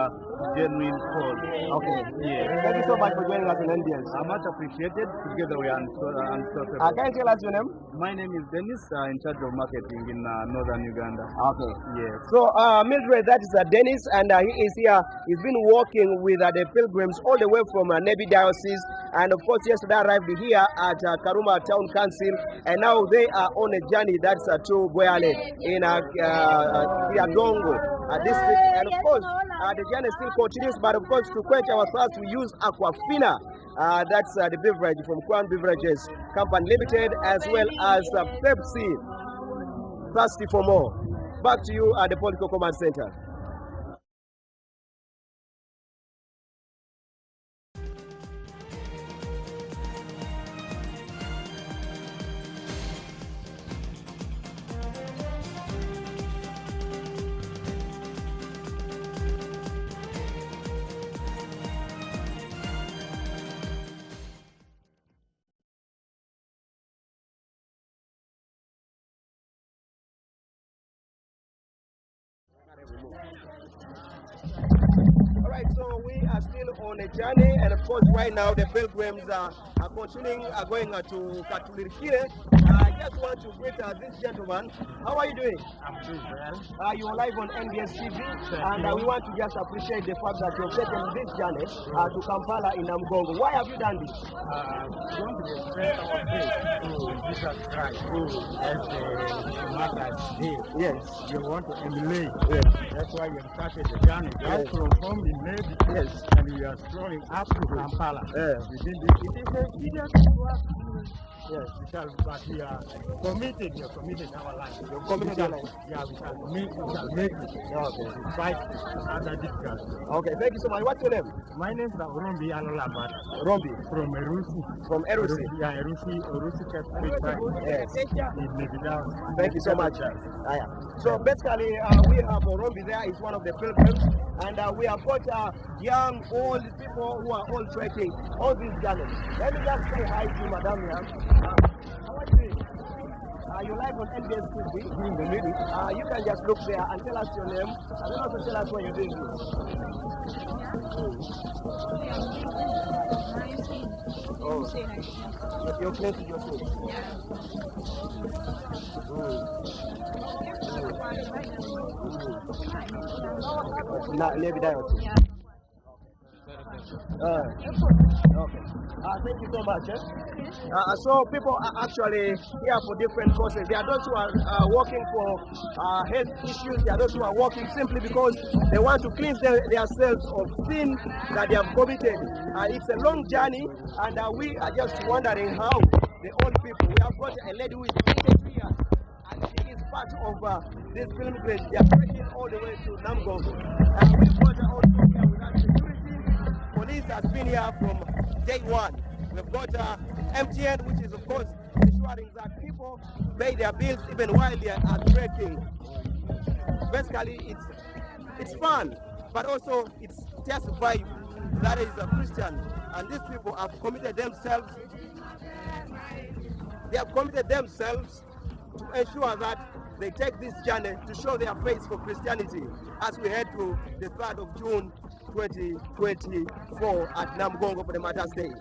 genuine cause. Okay. Yeah. Thank you so much for joining us in NBS. Much appreciated. Together we are unstoppable. Can you tell us your name? My name is Dennis, in charge of marketing in northern Uganda. Okay. Yes. So, Mildred, that is Dennis, and he is here. He's been working with the pilgrims all the way from Nebi Diocese, and of course, yesterday arrived here at Karuma Town Council, and now they are on a journey that's to Boyale in Kiadongo district, and of course, the journey still continues, but of course, to quench our thirst, we use Aquafina. That's the beverage from Crown Beverages Company Limited, as well as Pepsi. Thirsty for more. Back to you at the Political Command Center. All right, so we are still on a journey, and of course, right now the pilgrims are continuing, going to Katulirikire. I just want to greet this gentleman. How are you doing? I'm doing well. You are live on NBS TV, and we want to just appreciate the fact that you've taken this journey to Kampala in Namugongo. Why have you done this? Going to express our faith to Jesus Christ, as the martyrs did. Yes. You want to emulate. Yes. That's why you started the journey. Right from home in Nebi, Yes. and we are strolling up to Kampala. Yes. Within this, it is a serious work. Yes, but we are committed. We are committed in our life. You're committed in your life? Yeah, we shall make it. Okay. Despite other difficulties. Okay, thank you so much. What's your name? My name is Rombi Anolabat. Rombi. From Erusi. From Erusi. Yeah, Erusi Catholic Church. Yes. In Nebidao. Thank you so much. So basically, we have Rombi there. He's one of the pilgrims, and we have got young, old people who are all trekking all these journeys. Let me just say hi to Madam here. How are you doing? You're live on NBS TV in the middle. You can just look there and tell us your name, and then also tell us what you're doing here. Oh, you're close to your food. Nebi Diocese. Okay. Thank you so much. So people are actually here for different causes. There are those who are working for health issues. There are those who are working simply because they want to cleanse themselves of sin that they have committed. It's a long journey, and we are just wondering how the old people. We have got a lady who is 82 years, and she is part of this pilgrimage. They are trekking all the way to Namugongo. We've got also here with us security. Police has been here from day one. We've got MTN, which is of course ensuring that people pay their bills even while they are trekking. Basically, it's fun, but also it's just a vibe that is a Christian, and these people have committed themselves. They have committed themselves to ensure that they take this journey to show their face for Christianity as we head to the 3rd of June 2024 at Namugongo for the Martyrs' Day.